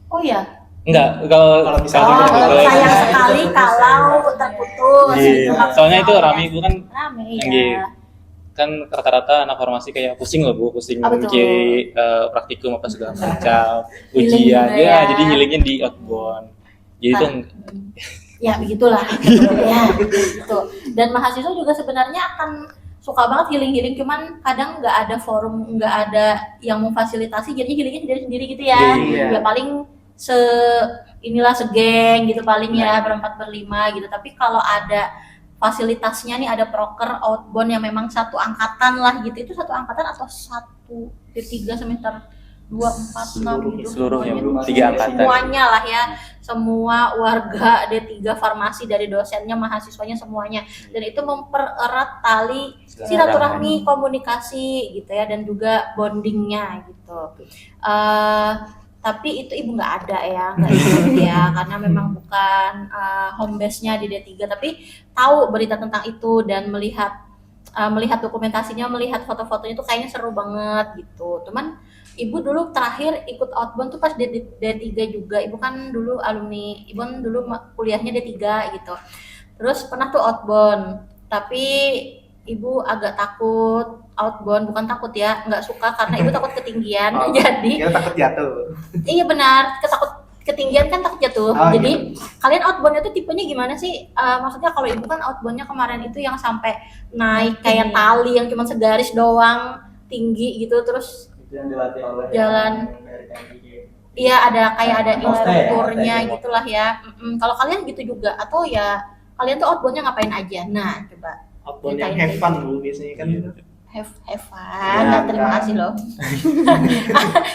oh ya Enggak, kalau misalnya terputus. sayang sekali kalau terputus Iya, gitu maksudnya. soalnya itu Ya. rame Bu kan Rame Iya. ya. kan rata-rata anak formasi kayak pusing loh Bu, pusing Ah, betul. mikir praktikum apa segala macam, Healing ujian juga ya, ya. jadi healingnya di outbound. Jadi itu Ya begitulah ya gitu. Dan mahasiswa juga sebenarnya akan suka banget healing cuman kadang nggak ada forum nggak ada yang memfasilitasi jadi healingnya sendiri gitu ya. Iya. Ya paling segeng gitu paling ya berempat berlima gitu tapi kalau ada fasilitasnya nih ada proker outbound yang memang satu angkatan lah gitu itu satu angkatan atau satu D3 semester 2, 4, 6 gitu seluruhnya semuanya. 3 angkatan. Semuanya lah ya semua warga D3 farmasi dari dosennya mahasiswanya semuanya dan itu mempererat tali silaturahmi komunikasi gitu ya dan juga bondingnya gitu tapi itu ibu nggak ada ya nggak ikut ya karena memang bukan home base-nya di D3 tapi tahu berita tentang itu dan melihat dokumentasinya melihat foto-fotonya itu kayaknya seru banget gitu cuman ibu dulu terakhir ikut outbound tuh pas D3 juga ibu kan dulu alumni ibu kan dulu kuliahnya D3 gitu terus pernah tuh outbound tapi ibu agak takut outbound bukan takut ya nggak suka karena ibu takut ketinggian jadi Kita takut jatuh. iya benar ketinggian kan takut jatuh Oh, jadi kalian outbound itu tipenya gimana sih maksudnya kalau ibu kan outboundnya kemarin itu yang sampai naik kayak tali yang cuma segaris doang tinggi gitu terus Itu yang dilatih oleh Jalan. iya ada kayak ada instrukturnya gitulah ya kalau kalian gitu juga atau ya kalian tuh outboundnya ngapain aja nah coba Outbound yang have fun Bu biasanya kan. have fun nah, terima kasih loh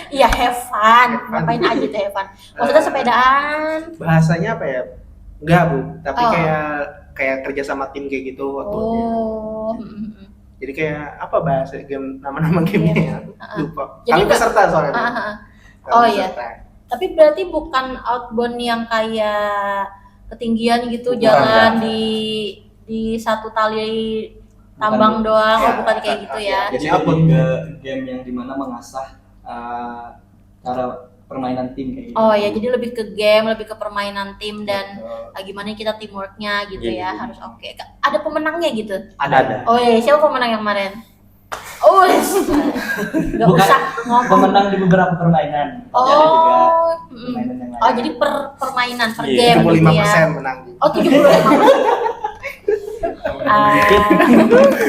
iya have fun ngapain aja tuh have fun maksudnya sepedaan Bahasanya apa ya? Enggak Bu, tapi Oh. kayak kerja sama tim kayak gitu outboundnya. oh Jadi kayak apa bahasa game nama-nama gamenya ya? Lupa. Jadi Kami nggak- peserta soalnya. Bu. Ah, ah, ah. Kami Oh, iya. peserta. Tapi berarti bukan outbound yang kayak ketinggian gitu Bukan, jalan di satu tali tambang doang, Ya, oh bukan kayak gitu ya. Jadi Jadi outbound ke game yang dimana mengasah cara permainan tim kayak gitu. Oh ya, jadi lebih ke game, lebih ke permainan tim dan Betul. gimana kita teamworknya gitu Iya, ya, iya. harus oke. Ada pemenangnya gitu. Ada. Oh iya, siapa pemenang yang kemarin? Oh, nggak Bukan usah ngomong. pemenang di beberapa permainan. Tapi ada juga Oh, permainan yang lain. oh jadi per permainan per Iya, game gitu ya. 75% menang. Oh 75%.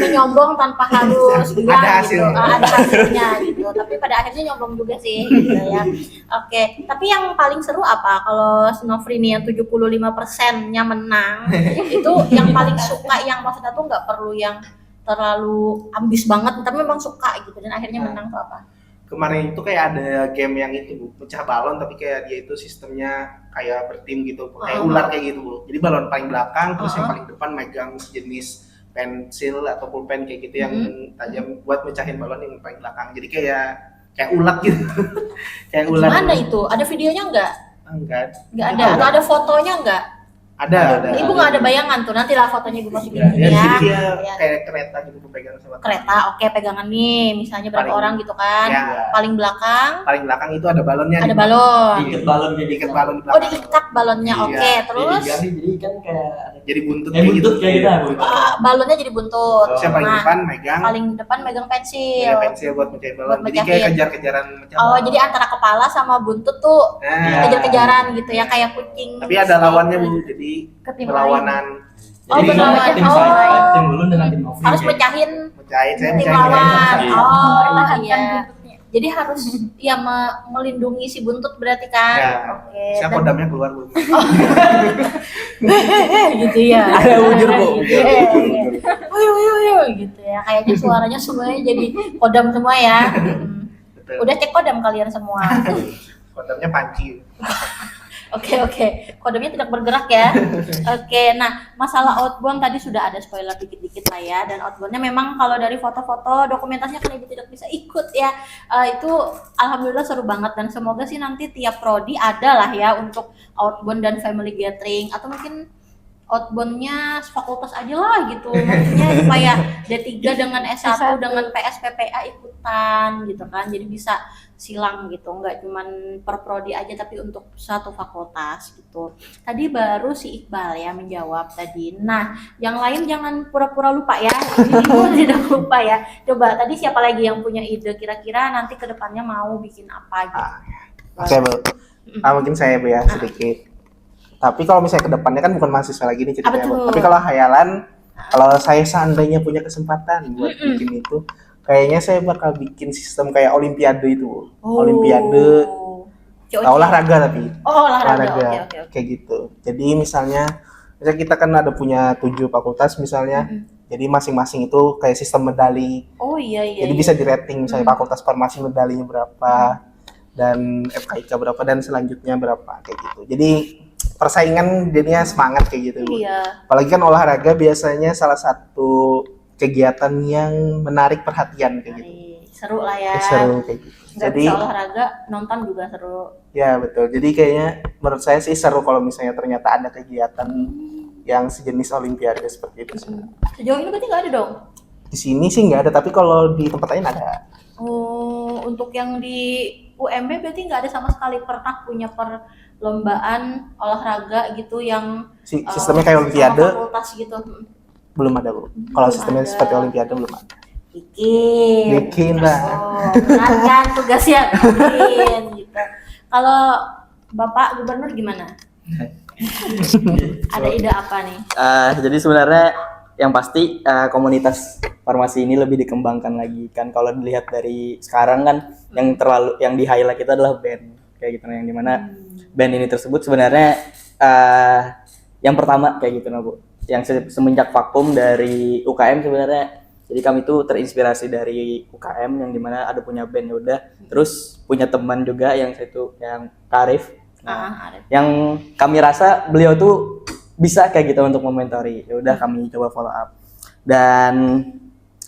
menyombong tanpa harus bilang Ada gitu, hasilnya. ada hasilnya gitu. Tapi pada akhirnya nyombong juga sih gitu ya. Oke, tapi yang paling seru apa kalau Snowfree nih yang 75%-nya menang itu yang paling suka, yang maksudnya tuh nggak perlu yang terlalu ambis banget tapi memang suka gitu dan akhirnya menang tuh apa? Kemarin itu kayak ada game yang itu Bu, pecah balon tapi kayak dia itu sistemnya kayak bertim gitu, kayak ular kayak gitu Bu. Jadi balon paling belakang terus yang paling depan megang sejenis pensil atau pulpen kayak gitu yang tajam buat mecahin balon yang paling belakang. Jadi kayak ulat gitu. Kayak ular. Gimana itu? Ada videonya nggak? Enggak. Nggak ada. Atau ada fotonya nggak? Ada. Ibu nggak ada bayangan tuh, nanti lah fotonya ibu masukin Ya, ini ya, ya. jadi dia Ya. kayak kereta gitu pegang sama Kereta, oke, pegangan nih, misalnya berapa Paling- orang gitu kan? Ya. Paling belakang paling belakang itu ada balonnya. ada nih. balon. Diikat balon jadi Diikat balon di Oh, belakang. diikat balonnya, Iya. oke. Terus jadi kan kayak Jadi buntut buntut kayak gitu. balonnya jadi buntut. Terus yang paling Nah, depan megang paling depan megang pensil. megang pensil buat mecahin balon. Buat Jadi kayak mecahin. kejar-kejaran mecah Oh, balon. jadi antara kepala sama buntut tuh Nah, kejar-kejaran gitu ya, kayak kucing. tapi ada lawannya Bu, jadi Ke tim perlawanan. Oh, Jadi berlawan. tim Oh. saya, tim Ulun dengan tim Novi. Harus kayak mecahin Mecahin, saya tim mecahin lawan. Iya. Oh, Pertahankan iya. buntutnya. Jadi harus ya melindungi si buntut berarti kan? Ya. Oke. Saya Dan- kodamnya keluar Bu. gitu ya. Ada ujur, Bu. Gitu ya. Gitu ya. Kayaknya suaranya semuanya jadi kodam semua ya. Betul. Udah cek kodam kalian semua. Kodamnya panci. Oke. Kodamnya tidak bergerak ya. Oke, nah masalah outbound tadi sudah ada spoiler dikit-dikit lah ya. Dan outboundnya memang kalau dari foto-foto dokumentasinya kan ibu tidak bisa ikut ya. Itu alhamdulillah seru banget dan semoga sih nanti tiap prodi ada lah ya untuk outbound dan family gathering atau mungkin outboundnya fakultas aja lah gitu, maksudnya supaya D3 dengan S1 dengan PSPPA ikutan gitu kan, jadi bisa silang gitu, nggak cuman per prodi aja tapi untuk satu fakultas gitu. Tadi baru si Iqbal ya menjawab tadi. Nah, yang lain jangan pura-pura lupa ya, ibu tidak lupa ya. Coba tadi siapa lagi yang punya ide kira-kira nanti kedepannya mau bikin apa gitu? Oke Bu. Mungkin saya Bu ya sedikit. Tapi kalau misalnya ke depannya kan bukan mahasiswa lagi nih ceritanya. Betul. Bu. Tapi kalau hayalan, kalau saya seandainya punya kesempatan buat bikin itu, kayaknya saya bakal bikin sistem kayak olimpiade itu. Bu. Olimpiade olahraga tapi. Oh, olahraga. Oke. Kayak gitu. Jadi misalnya kita kan ada punya 7 fakultas misalnya. Jadi masing-masing itu kayak sistem medali. Oh iya. Jadi bisa di rating misalnya fakultas farmasi medalinya berapa dan FKIK berapa dan selanjutnya berapa kayak gitu. Jadi persaingan jadinya semangat kayak gitu. Bu. Iya. Apalagi kan olahraga biasanya salah satu kegiatan yang menarik perhatian kayak gitu. Seru lah ya. Seru kayak gitu. Nggak Jadi bisa olahraga, nonton juga seru. ya betul. Jadi kayaknya menurut saya sih seru kalau misalnya ternyata ada kegiatan yang sejenis olimpiade seperti itu. Sejauh ini berarti nggak ada dong? Di sini sih nggak ada, tapi kalau di tempat lain ada. Oh, untuk yang di UMB berarti nggak ada sama sekali pernah punya perlombaan olahraga gitu yang Sistemnya kayak sama olimpiade fakultas gitu. belum ada Bu. Kalau Belum sistemnya ada. seperti olimpiade belum ada. Bikin lah. Oh, benar kan tugasnya bikin gitu. Kalau Bapak Gubernur gimana? Ada ide apa nih? Jadi sebenarnya yang pasti komunitas farmasi ini lebih dikembangkan lagi kan. Kalau dilihat dari sekarang kan yang di highlight itu adalah band kayak gitu, yang dimana band ini tersebut sebenarnya yang pertama kayak gitu, nah Bu, yang semenjak vakum dari UKM sebenarnya. Jadi kami tuh terinspirasi dari UKM yang dimana ada punya band ya udah, terus punya teman juga yang Karif. Nah, Arif. yang kami rasa beliau tuh bisa kayak gitu untuk mementori. Ya udah kami coba follow up. Dan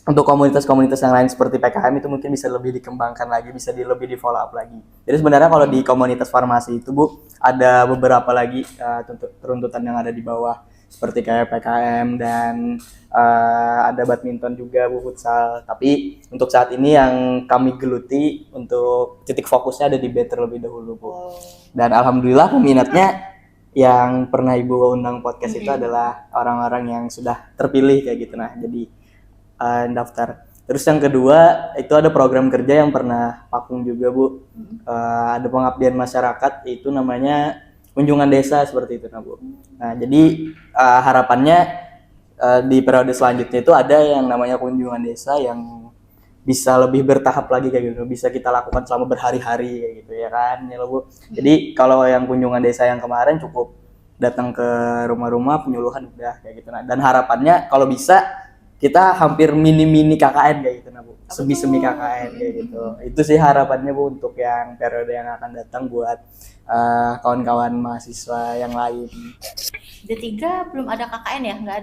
untuk komunitas-komunitas yang lain seperti PKM itu mungkin bisa lebih dikembangkan lagi, bisa lebih di follow up lagi. Jadi sebenarnya kalau di komunitas farmasi itu Bu, ada beberapa lagi tuntutan yang ada di bawah seperti kayak PKM dan ada badminton juga Bu, futsal. Tapi untuk saat ini yang kami geluti untuk titik fokusnya ada di band terlebih dahulu Bu. Dan alhamdulillah peminatnya yang pernah Ibu undang podcast itu adalah orang-orang yang sudah terpilih kayak gitu. Nah, jadi daftar. Terus yang kedua itu ada program kerja yang pernah vakum juga Bu. Ada pengabdian masyarakat, itu namanya kunjungan desa seperti itu, nah Bu. Nah, jadi harapannya di periode selanjutnya itu ada yang namanya kunjungan desa yang bisa lebih bertahap lagi kayak gitu, bisa kita lakukan selama berhari-hari kayak gitu ya kan ya lo Bu. Jadi kalau yang kunjungan desa yang kemarin cukup datang ke rumah-rumah penyuluhan udah kayak gitu. Nah, dan harapannya kalau bisa kita hampir mini KKN kayak gitu nah Bu, semi KKN kayak gitu. Itu sih harapannya Bu untuk yang periode yang akan datang buat kawan-kawan mahasiswa yang lain. D3 belum ada KKN ya? Nggak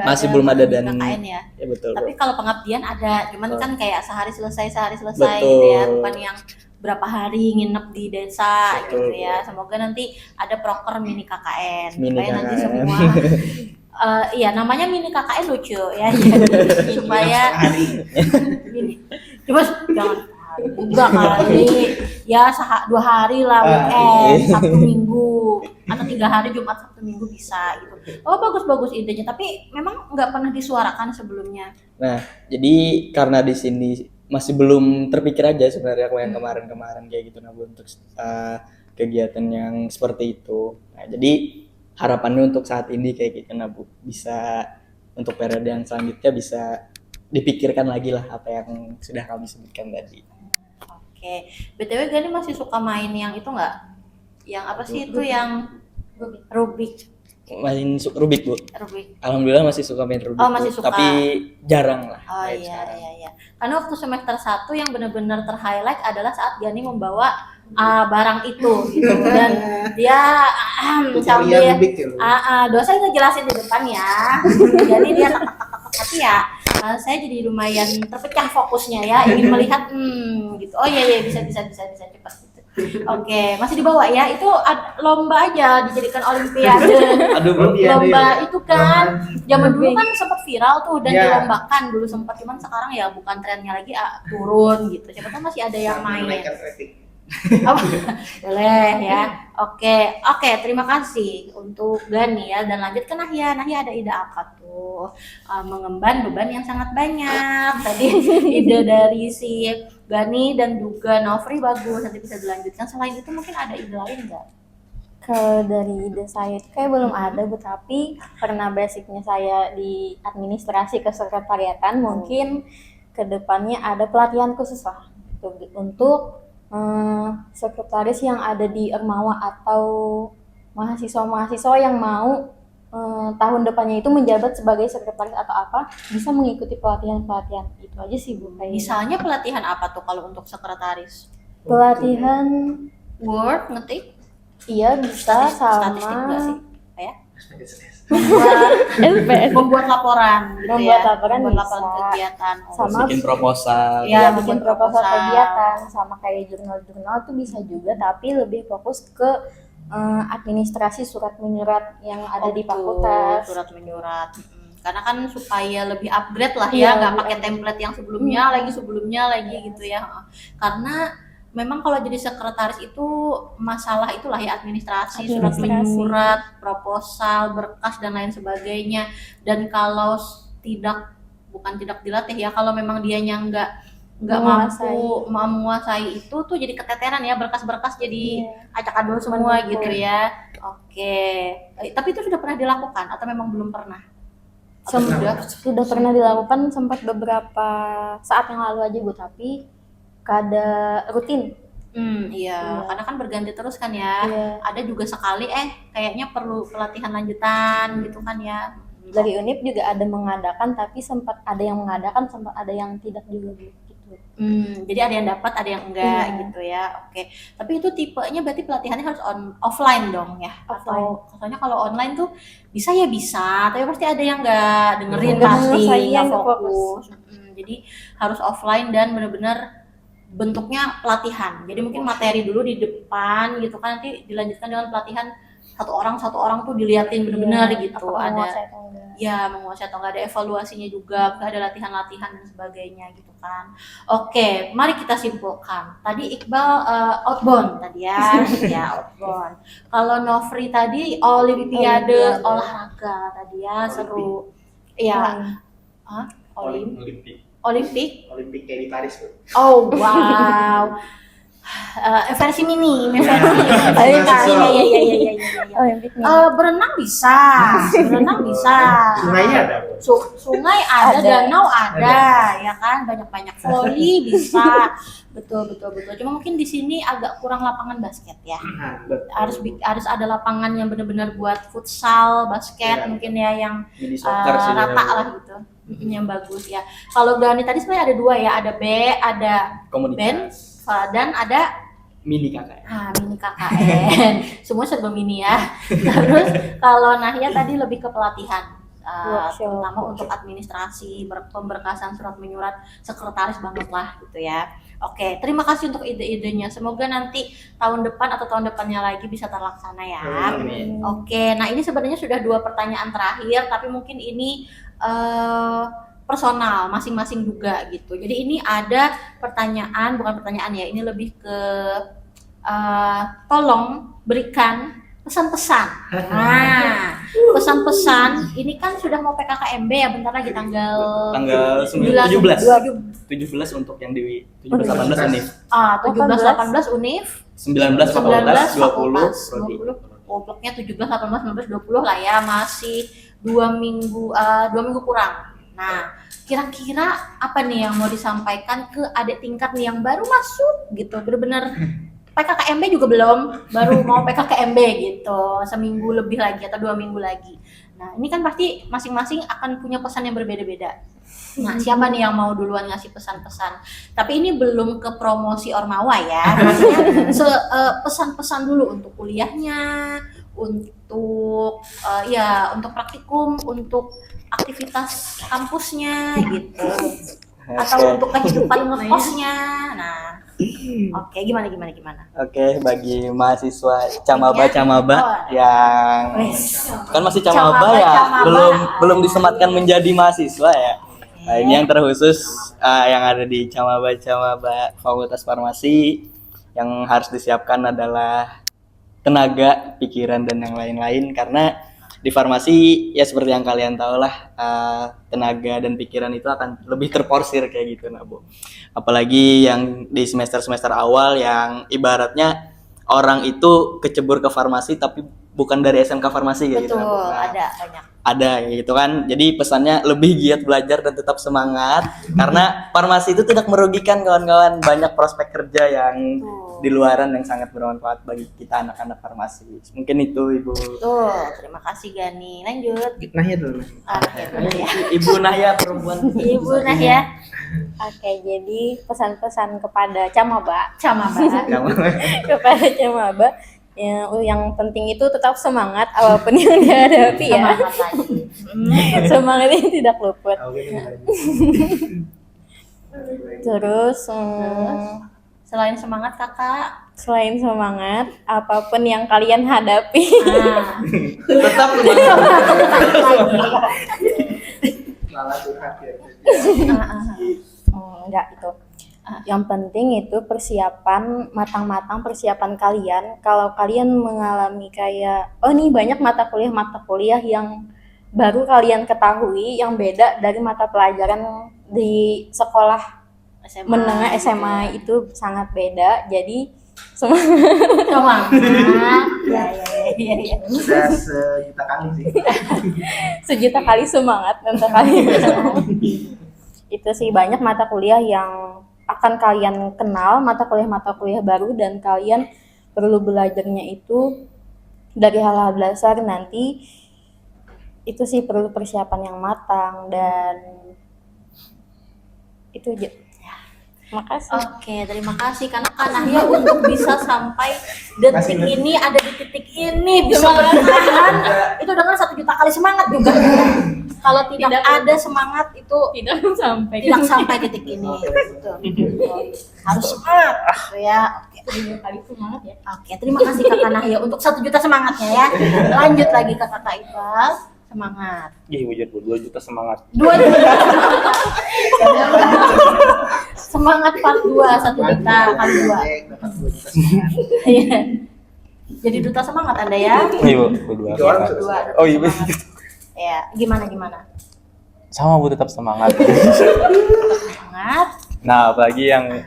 Masih ada belum ada pengabdian dan KKN ya? ya betul Bu. Tapi kalau pengabdian ada, cuman Betul. kan kayak sehari selesai Betul. gitu ya, bukan yang berapa hari nginep di desa Betul. gitu ya. Semoga nanti ada proker mini KKN. Mini Supaya nanti KKN. semua iya namanya mini KKN lucu ya. Jadi supaya mini, cuma jangan enggak kali ya 2 hari lah weekend, Sabtu Minggu atau 3 hari Jumat Sabtu Minggu bisa gitu. Oh bagus idenya, tapi memang nggak pernah disuarakan sebelumnya. Nah, jadi karena di sini masih belum terpikir aja sebenarnya aku yang kemarin-kemarin kayak gitu nah Bu, untuk kegiatan yang seperti itu. Nah, jadi harapannya untuk saat ini kayak gitu nah Bu, bisa untuk periode yang selanjutnya bisa dipikirkan lagi lah apa yang sudah kami sebutkan tadi. Oke, BTW Gani masih suka main yang itu nggak? Yang apa sih itu yang Rubik? Main Rubik Bu. Rubik. Alhamdulillah masih suka main Rubik. Oh, masih Bu. suka. Tapi jarang lah. Oh main iya sekarang. iya. Karena waktu semester 1 yang benar-benar terhighlight adalah saat Gani membawa barang itu gitu dan dia sambil dosen ngejelasin di depan ya. Jadi dia tapi ya saya jadi lumayan terpecah fokusnya ya, ingin melihat gitu. Oh iya bisa cepat gitu. Oke, masih dibawa ya. Itu lomba aja dijadikan olimpiade. Aduh, Lomba itu kan zaman dulu kan sempat viral tuh dan dilombakan dulu sempat, cuman sekarang ya bukan trennya lagi, turun gitu. Siapa tahu masih ada yang main. Oh, boleh ya. Oke, terima kasih untuk Gani ya, dan lanjut ke Nahya. Nahya ada ide apa tuh? Mengemban beban yang sangat banyak. Tadi ide dari si Gani dan juga Nofri bagus, nanti bisa dilanjutkan. Selain itu mungkin ada ide lain nggak? Kalau dari ide saya itu kayak belum ada Bu, tapi karena basicnya saya di administrasi kesekretariatan, mungkin kedepannya ada pelatihan khusus lah untuk sekretaris yang ada di Ermawa atau mahasiswa-mahasiswa yang mau tahun depannya itu menjabat sebagai sekretaris atau apa, bisa mengikuti pelatihan itu aja sih Bu. Misalnya pelatihan apa tuh kalau untuk sekretaris? Pelatihan Word, ngetik? iya bisa, Statistik sama nggak sih? Ya? LPS, Membuat laporan gitu Membuat ya? laporan Membuat bisa. laporan kegiatan. Sama bikin proposal. Ya, bikin membuat proposal proposal. kegiatan, sama kayak jurnal-jurnal tuh bisa juga, tapi lebih fokus ke administrasi surat menyurat yang ada di betul, fakultas. surat menyurat. Karena kan supaya lebih upgrade lah Iya, ya, nggak lebih pakai template yang sebelumnya lagi gitu ya. Karena memang kalau jadi sekretaris itu masalah itulah ya, administrasi, surat Administrasi. menyurat, proposal, berkas dan lain sebagainya. Dan kalau bukan tidak dilatih ya, kalau memang dianya nggak mampu menguasai itu tuh jadi keteteran ya, berkas-berkas jadi acak adul semua Betul. gitu ya. Oke. Tapi itu sudah pernah dilakukan atau memang belum pernah? Sudah pernah dilakukan sempat beberapa saat yang lalu aja Bu, tapi kada rutin. Iya, karena kan berganti terus kan ya. Iya. Ada juga sekali kayaknya perlu pelatihan lanjutan gitu kan ya. Dari UNIP juga ada mengadakan, tapi sempat ada yang mengadakan, sempat ada yang tidak juga gitu. Jadi ada yang dapat, ada yang enggak gitu ya. Oke. Tapi itu tipenya berarti pelatihannya harus offline dong ya. Atau soalnya kalau online tuh bisa, tapi pasti ada yang enggak dengerin, Nggak pasti menguasai, nggak nggak fokus. Jadi harus offline dan benar-benar bentuknya pelatihan. Jadi mungkin materi dulu di depan gitu kan, nanti dilanjutkan dengan pelatihan satu orang tuh diliatin benar-benar gitu. Apakah Ada menguasai atau enggak. ya menguasai atau nggak, ada evaluasinya juga, nggak ada latihan-latihan dan sebagainya gitu kan. Oke, mari kita simpulkan. Tadi Iqbal outbound tadi ya, ya outbound. Kalau Nofri tadi olimpiade olahraga tadi ya, seru. Iya. Olimpik Olimpik kayak di Paris, Bu. Oh wow. Versi mini, versi iya. Olimpik nih. Berenang bisa, berenang bisa. Sungainya ada. Sungai ada, Ada. danau ada, ya kan, banyak voli bisa, betul. Cuma mungkin di sini agak kurang lapangan basket ya. Harus ada lapangan yang benar-benar buat futsal, basket, Iya. mungkin ya yang Mini soccer sih rata lah gitu, yang bagus ya. Kalau Gani tadi sebenarnya ada dua ya, ada B, ada komunitas dan ada mini KKN. mini KKN. Semua serba mini ya. Terus kalau Nahya tadi lebih ke pelatihan. Workshop. Terutama untuk administrasi, pemberkasan surat menyurat, sekretaris banget lah gitu ya. Oke, terima kasih untuk ide-idenya. Semoga nanti tahun depan atau tahun depannya lagi bisa terlaksana ya. Amin. Oke, nah ini sebenarnya sudah 2 pertanyaan terakhir, tapi mungkin ini personal masing-masing juga gitu. Jadi ini ada pertanyaan, bukan pertanyaan ya, ini lebih ke tolong berikan pesan-pesan. Nah, pesan-pesan ini kan sudah mau PKKMB ya, bentar lagi tanggal 17 untuk yang di 17 18 UNIF. 17 18 UNIF, 19 fakultas 20 fakultas, prodi. 20. Bloknya 17, 18, 19, 20 lah ya, masih 2 minggu kurang. Nah, kira-kira apa nih yang mau disampaikan ke adik tingkat nih yang baru masuk gitu, bener-bener PKKMB juga belum, baru mau PKKMB gitu, seminggu lebih lagi atau 2 minggu lagi. Nah, ini kan pasti masing-masing akan punya pesan yang berbeda-beda. Nah, siapa nih yang mau duluan ngasih pesan-pesan? Tapi ini belum ke promosi Ormawa ya, maksudnya pesan-pesan dulu untuk kuliahnya, untuk untuk praktikum, untuk aktivitas kampusnya gitu, atau untuk kehidupan ngekosnya. Nah, oke, gimana? Oke, bagi mahasiswa camaba yang Wes. kan masih camaba ya, Camaba. belum disematkan menjadi mahasiswa ya. Nah, ini yang terkhusus yang ada di camaba Fakultas Farmasi, yang harus disiapkan adalah tenaga, pikiran dan yang lain-lain, karena di farmasi ya seperti yang kalian tahu lah, tenaga dan pikiran itu akan lebih terporsir kayak gitu, nah Bu. Apalagi yang di semester awal yang ibaratnya orang itu kecebur ke farmasi tapi bukan dari SMK farmasi kayak gitu. Betul, Nah, Bu. Nah, ada banyak. ada gitu kan. Jadi pesannya lebih giat belajar dan tetap semangat, karena farmasi itu tidak merugikan kawan-kawan, banyak prospek kerja yang di luaran yang sangat bermanfaat bagi kita anak-anak farmasi. Mungkin itu Ibu. Tuh, terima kasih Gani. Lanjut. Nahya dulu. Ya. Ibu Nahya perempuan. Ibu Nahya, Oke, jadi pesan-pesan kepada camaba, kepada camaba, yang penting itu tetap semangat apapun yang dihadapi ya. semangat lagi. Semangatnya tidak luput. Terus Selain semangat kakak, selain semangat, apapun yang kalian hadapi, Tetap enggak itu. Yang penting itu persiapan matang-matang, persiapan kalian. Kalau kalian mengalami kayak, oh nih banyak mata kuliah yang baru kalian ketahui, yang beda dari mata pelajaran di sekolah SMA. menengah SMA itu sangat beda. Jadi semangat. Semangat. Ya. Sudah sejuta kali sih. Sejuta kali semangat untuk kalian. Itu sih, banyak mata kuliah yang akan kalian kenal, mata kuliah baru, dan kalian perlu belajarnya itu dari hal-hal dasar. Nanti itu sih perlu persiapan yang matang, dan itu aja. Makasih. Oke, terima kasih karena Kak Nahya untuk bisa sampai detik ini, ada di titik ini, bisa bertahan itu dengan 1 juta kali semangat juga. Kalau tidak ada semangat itu Tidak sampai tidak sampai titik ini. Betul. Harus semangat gitu ya. Oke. kali semangat ya. Oke, terima kasih Kakak Nahya untuk 1 juta semangatnya ya. Lanjut lagi ke Kakak Iqbal, semangat. Ih, wujud 2 juta semangat. 2 juta. Semangat part 2, 1 juta kali 2. Iya. Jadi duta semangat Anda ya. Iya, Bu, berdua. Dua. Oh iya, Bu. Ya, gimana? Sama Bu, tetap semangat. Semangat. Nah, apalagi yang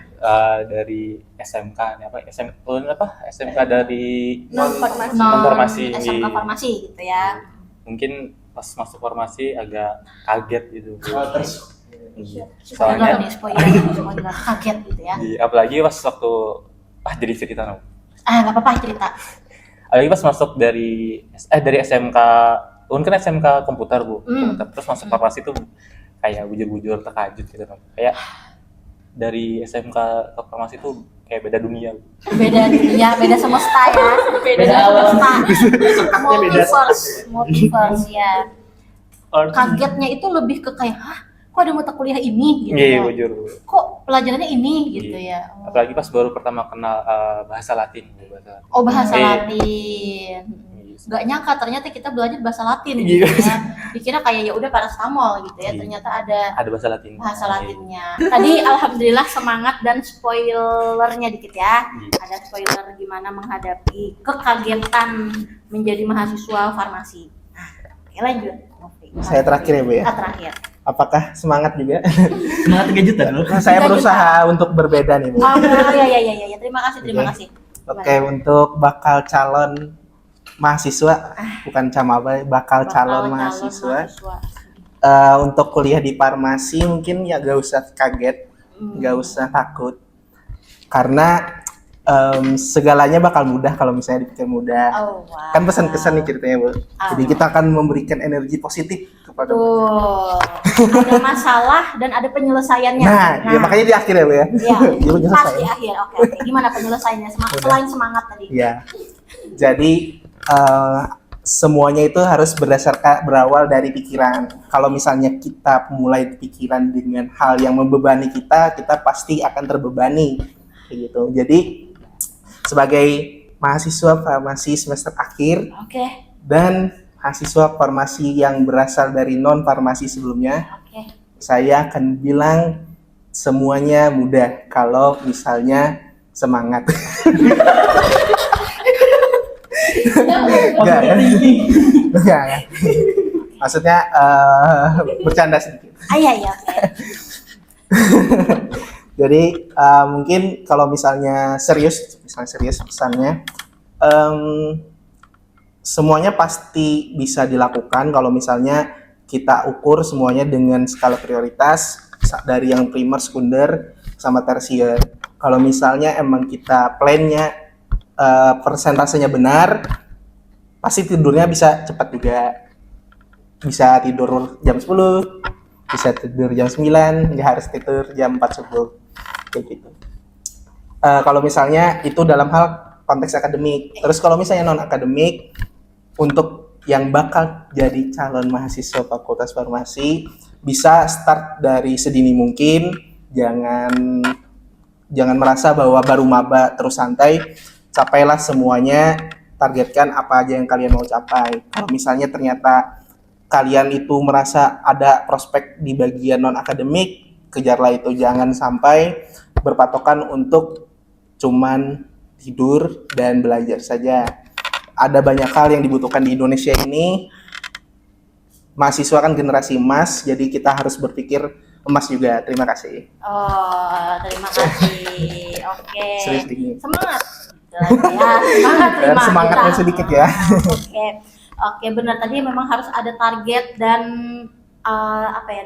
dari SMK nih, SMK dari non non-farmasi. SMK farmasi gitu ya. Mungkin pas masuk farmasi agak kaget gitu. Iya. Spoiler Soalnya nih, spoiler kaget gitu ya. apalagi pas waktu jadi cerita no. Nggak apa-apa cerita. Apalagi pas masuk dari SMK, kan SMK komputer Bu, komputer. Terus masuk farmasi tuh kayak bujur-bujur terkajut gitu no. Kayak dari SMK ke farmasi tuh kayak beda dunia Bu. Beda dunia, beda semesta ya. Beda semesta. Multiverse ya. Kagetnya itu lebih ke kayak, hah, kok ada mata kuliah ini gitu Iya, ya. bujur Bu. Kok pelajarannya ini gitu Iya. ya. Apalagi pas baru pertama kenal bahasa Latin. Oh, bahasa Iya. Latin. Gak nyangka ternyata kita belajar bahasa Latin Iya. gitu ya. Dikira kayak ya udah paracetamol gitu ya. Iya. Ternyata ada Ada bahasa Latin. bahasa Latinnya. Tadi alhamdulillah semangat dan spoilernya dikit ya. Ada spoiler gimana menghadapi kekagetan menjadi mahasiswa farmasi. Nah, oke lanjut. Saya terakhir ya Bu ya. Terakhir. Apakah semangat juga? Semangat kejutan loh. Saya berusaha untuk berbeda nih Bu. Oh ya. Terima kasih. Oke, untuk bakal calon mahasiswa, bukan camaba, bakal calon mahasiswa. Untuk kuliah di farmasi mungkin ya gak usah kaget, gak usah takut, karena segalanya bakal mudah kalau misalnya dipikir mudah. Oh, wow. Kan pesan-kesan nih ceritanya Bu. Jadi kita akan memberikan energi positif kepada. Tuh, ada masalah dan ada penyelesaiannya. Nah, ya makanya di akhir ya Bu ya. Iya, Dia pas selesai. di akhir. Oke. Gimana penyelesaiannya? Selain semangat tadi. Ya, jadi semuanya itu harus berawal dari pikiran. Kalau misalnya kita mulai pikiran dengan hal yang membebani kita pasti akan terbebani, kayak gitu. Jadi sebagai mahasiswa farmasi semester akhir Oke. dan mahasiswa farmasi yang berasal dari non farmasi sebelumnya, saya akan bilang semuanya mudah kalau misalnya semangat. Enggak. Maksudnya bercanda sedikit. Iya. Jadi mungkin kalau misalnya serius pesannya, semuanya pasti bisa dilakukan kalau misalnya kita ukur semuanya dengan skala prioritas dari yang primer, sekunder, sama tersier. Kalau misalnya emang kita plannya persentasenya benar, pasti tidurnya bisa cepat juga. Bisa tidur jam 10, bisa tidur jam 9, nggak harus tidur jam 4 subuh. Kayak gitu. Kalau misalnya itu dalam hal konteks akademik. Terus kalau misalnya non akademik, untuk yang bakal jadi calon mahasiswa Fakultas Farmasi bisa start dari sedini mungkin. Jangan merasa bahwa baru maba terus santai. Capailah semuanya, targetkan apa aja yang kalian mau capai. Kalau misalnya ternyata kalian itu merasa ada prospek di bagian non akademik, kejarlah itu. Jangan sampai berpatokan untuk cuman tidur dan belajar saja. Ada banyak hal yang dibutuhkan di Indonesia ini. Mahasiswa kan generasi emas, jadi kita harus berpikir emas juga. Terima kasih. Oh, terima kasih. Oke. Serius dingin. Semangat. Ya, semangat. Semangatnya sedikit ya. Oke, benar tadi memang harus ada target dan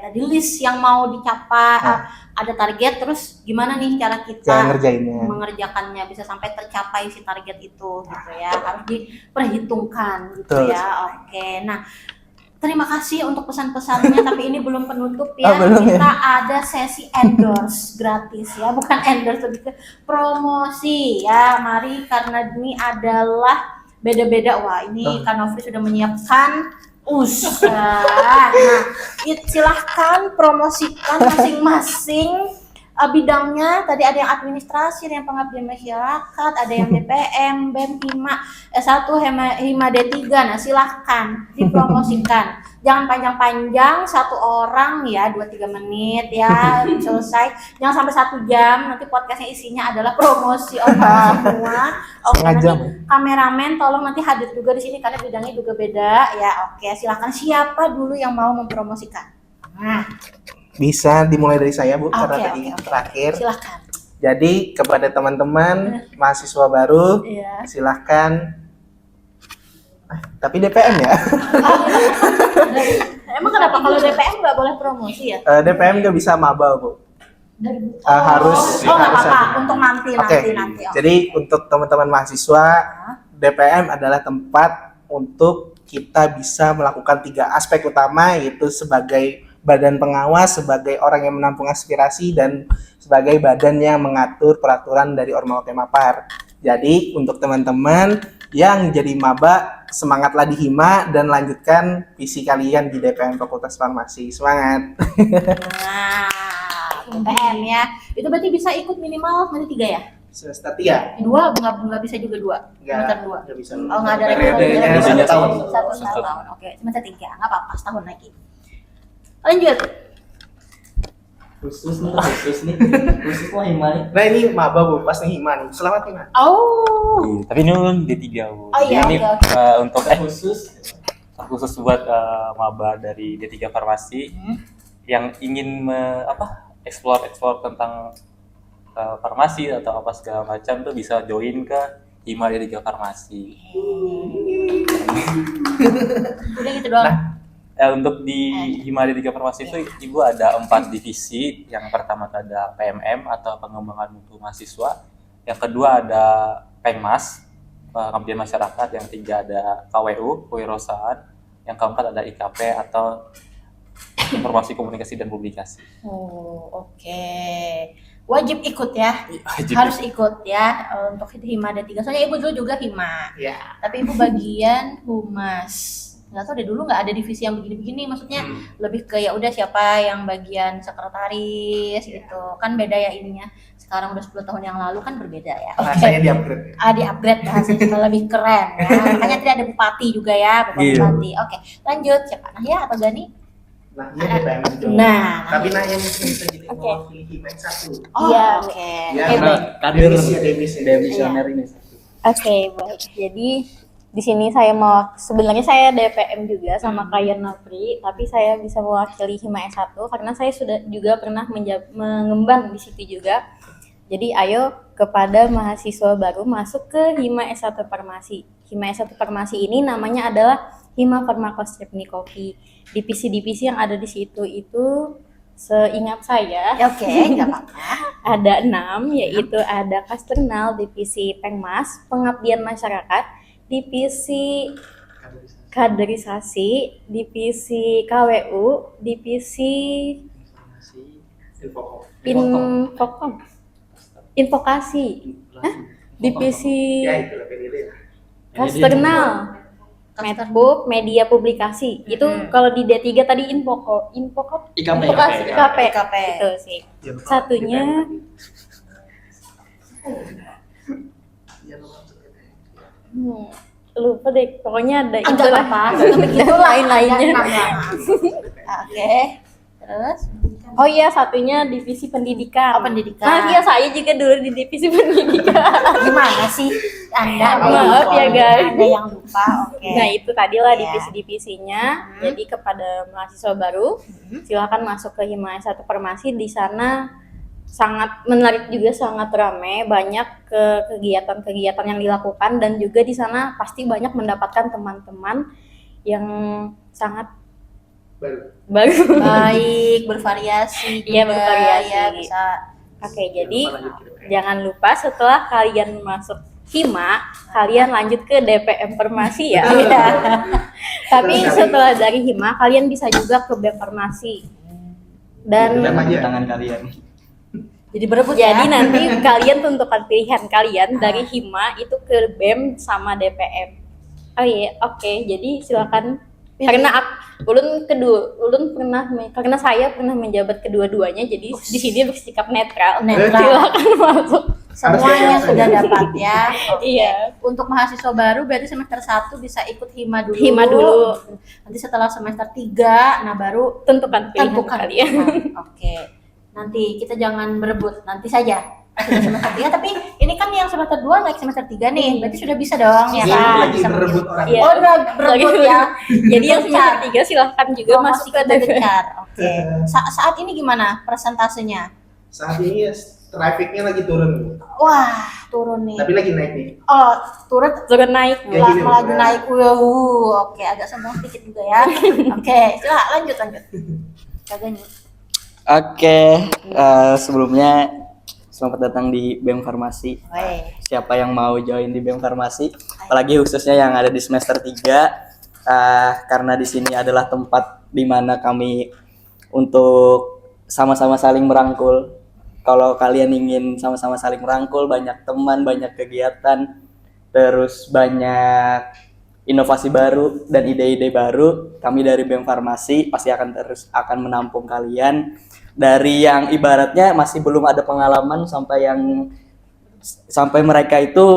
tadi list yang mau dicapai, ada target, terus gimana nih cara kita mengerjakannya bisa sampai tercapai si target itu gitu ya, harus diperhitungkan gitu. Betul. Ya. Oke, nah terima kasih untuk pesan-pesannya, tapi ini belum penutup ya. Kita ada sesi endorse gratis ya, bukan endorse, lebih ke promosi ya. Mari, karena ini adalah beda-beda. Wah, ini Kak Nofri sudah menyiapkan nah, silahkan promosikan masing-masing bidangnya. Tadi ada yang administrasi, ada yang pengabdian masyarakat, ada yang BPM, BEM, HIMA, S1, HIMA D3. Nah, silahkan dipromosikan. Jangan panjang-panjang, satu orang ya 2-3 menit ya selesai. Jangan sampai 1 jam, nanti podcastnya isinya adalah promosi orang semua. Oke, nanti kameramen tolong nanti hadir juga di sini karena bidangnya juga beda ya. Oke, silahkan, siapa dulu yang mau mempromosikan? Nah, bisa dimulai dari saya Bu, karena tadi terakhir. Silahkan. Jadi kepada teman-teman mahasiswa baru, Iya. silahkan. Tapi DPM ya. Emang kenapa kalau DPM nggak boleh promosi ya? DPM nggak bisa maba, Bu. Harus Oh nggak harus apa-apa. ada. Untuk nanti Oke. nanti. Oh. Jadi untuk teman-teman mahasiswa, DPM adalah tempat untuk kita bisa melakukan 3 aspek utama, yaitu sebagai badan pengawas, sebagai orang yang menampung aspirasi, dan sebagai badan yang mengatur peraturan dari Ormawa Kemapar. Jadi untuk teman-teman yang jadi maba, semangatlah di Hima dan lanjutkan visi kalian di DPM Fakultas Farmasi. Semangat! Nah, DPM ya. Itu berarti bisa ikut minimal nanti 3 ya? Semester 3? 2 nggak bisa juga 2. Semester 2. Nggak bisa. Oh nggak ada Periodenya rekomendasi. 1 tahun. Satu tahun. Oke, semester 3 nggak apa-apa, setahun lagi. Lanjut. Khusus nih. Khusus mah Hima nih. Nah ini maba, Bu, pasti Hima nih. Selamat Hima. Oh. Tapi ini kan D3, Bu. Oh iya, Jadi ini oke. untuk khusus buat maba dari D3 Farmasi yang ingin explore tentang farmasi atau apa segala macam tuh bisa join ke Hima D3 Farmasi. Udah gitu doang. Untuk di Hima D3 Farmasi itu Ibu ada 4 divisi. Yang pertama ada PMM atau pengembangan mutu mahasiswa. Yang kedua ada Pengmas, pengabdian masyarakat. Yang ketiga ada KWU, kewirausahaan. Yang keempat ada IKP atau informasi komunikasi dan publikasi. Oh, oke. Wajib ikut ya. Wajib. Harus ikut ya untuk Hima D3. Soalnya Ibu dulu juga Hima. Ya. Tapi Ibu bagian humas. Nggak tahu deh, dulu nggak ada divisi yang begini-begini, maksudnya lebih ke ya udah siapa yang bagian sekretaris gitu kan, beda ya ininya. Sekarang udah 10 tahun yang lalu kan berbeda ya. Rasanya di-upgrade. Di-upgrade bahasanya lebih keren ya. Makanya tidak ada bupati juga ya, Bapak Iya. Bupati. Oke, lanjut, siapa Nahya atau Gani? Nah, ini DPM juga. Nah, Tapi Nahya mungkin bisa jadi Oke. mewakili Hima yang 1. oh, Iya. oke. Ya, Oke, baik. Kader Demis. demisioner ini. Oke, baik. Jadi di sini sebenarnya saya DPM juga sama kayak Nopri, tapi saya bisa mewakili Hima S1 karena saya sudah juga pernah mengembang di situ juga. Jadi ayo kepada mahasiswa baru masuk ke Hima S1 Farmasi. Hima S1 Farmasi ini namanya adalah Hima Farmakostepnikopi. Divisi-divisi yang ada di situ itu seingat saya Ya, oke, nggak apa-apa. ada 6, yaitu ada Kasternal, divisi Pengmas, pengabdian masyarakat, divisi kaderisasi, divisi KWU, divisi invokasi, divisi Ya, itulah PDD. Kasternal, Medpub, media publikasi. Itu kalau di D3 tadi IKP. IKP. Itu sih. Ya, Satunya lupa deh, pokoknya ada Enggak apa-apa, begitu lain-lainnya. Oke. Terus? Oh iya, satunya divisi pendidikan. Oh, pendidikan. Nah, iya saya juga dulu di divisi pendidikan. Gimana sih Anda? Maaf ya, guys. Ada yang lupa. Oke. Nah, itu tadilah Iya. divisi-divisinya. Jadi kepada mahasiswa baru, silakan masuk ke Hima S1 Farmasi. Di sana sangat menarik juga, sangat ramai, banyak kegiatan-kegiatan yang dilakukan, dan juga di sana pasti banyak mendapatkan teman-teman yang sangat baru. Baik, bervariasi juga. Iya, bervariasi. Ya, bisa. Oke, jadi jangan lupa setelah kalian masuk Hima, kalian lanjut ke DPM Farmasi ya. Iya. Tapi setelah dari Hima, kalian bisa juga ke BEM Farmasi. Dan Di tangan kalian. Jadi berebut jadi ya. nanti kalian tentukan pilihan kalian dari Hima itu ke BEM sama DPM. Oh iya, oke. Jadi silakan. Karena karena saya pernah menjabat kedua-duanya, jadi di sini bersikap netral. Netral. Silakan masuk. Semuanya sudah dapat ya. Oke. Iya. Untuk mahasiswa baru berarti semester 1 bisa ikut Hima dulu. Hima dulu. Nanti setelah semester 3, nah baru Tentukan pilihan tentukan kalian. pilihan. Oke. Nanti kita jangan berebut, nanti saja. Sudah semester 3, tapi ini kan yang semester 2 naik semester 3 nih. Berarti sudah bisa dong ya Iya, kan? lagi Bisa berebut memilih. orang. Iya. Oh, udah berebut ya. Jadi yang semester 3 silahkan juga masuk ke DPM. Oke. Saat ini gimana presentasenya? Saat ini ya trafficnya lagi turun. Wah, turun nih. Tapi lagi naik nih. Oh, turun naik, Kayak gini, lagi Bang. naik. Oke, agak sombong sedikit juga ya. Oke, silakan lanjut. Kagaknya. Oke, sebelumnya selamat datang di BEM Farmasi. Weh. Siapa yang mau join di BEM Farmasi, apalagi khususnya yang ada di semester 3, karena di sini adalah tempat di mana kami untuk sama-sama saling merangkul. Kalau kalian ingin sama-sama saling merangkul, banyak teman, banyak kegiatan, terus banyak inovasi baru dan ide-ide baru, kami dari BEM Farmasi pasti akan menampung kalian. Dari yang ibaratnya masih belum ada pengalaman sampai mereka itu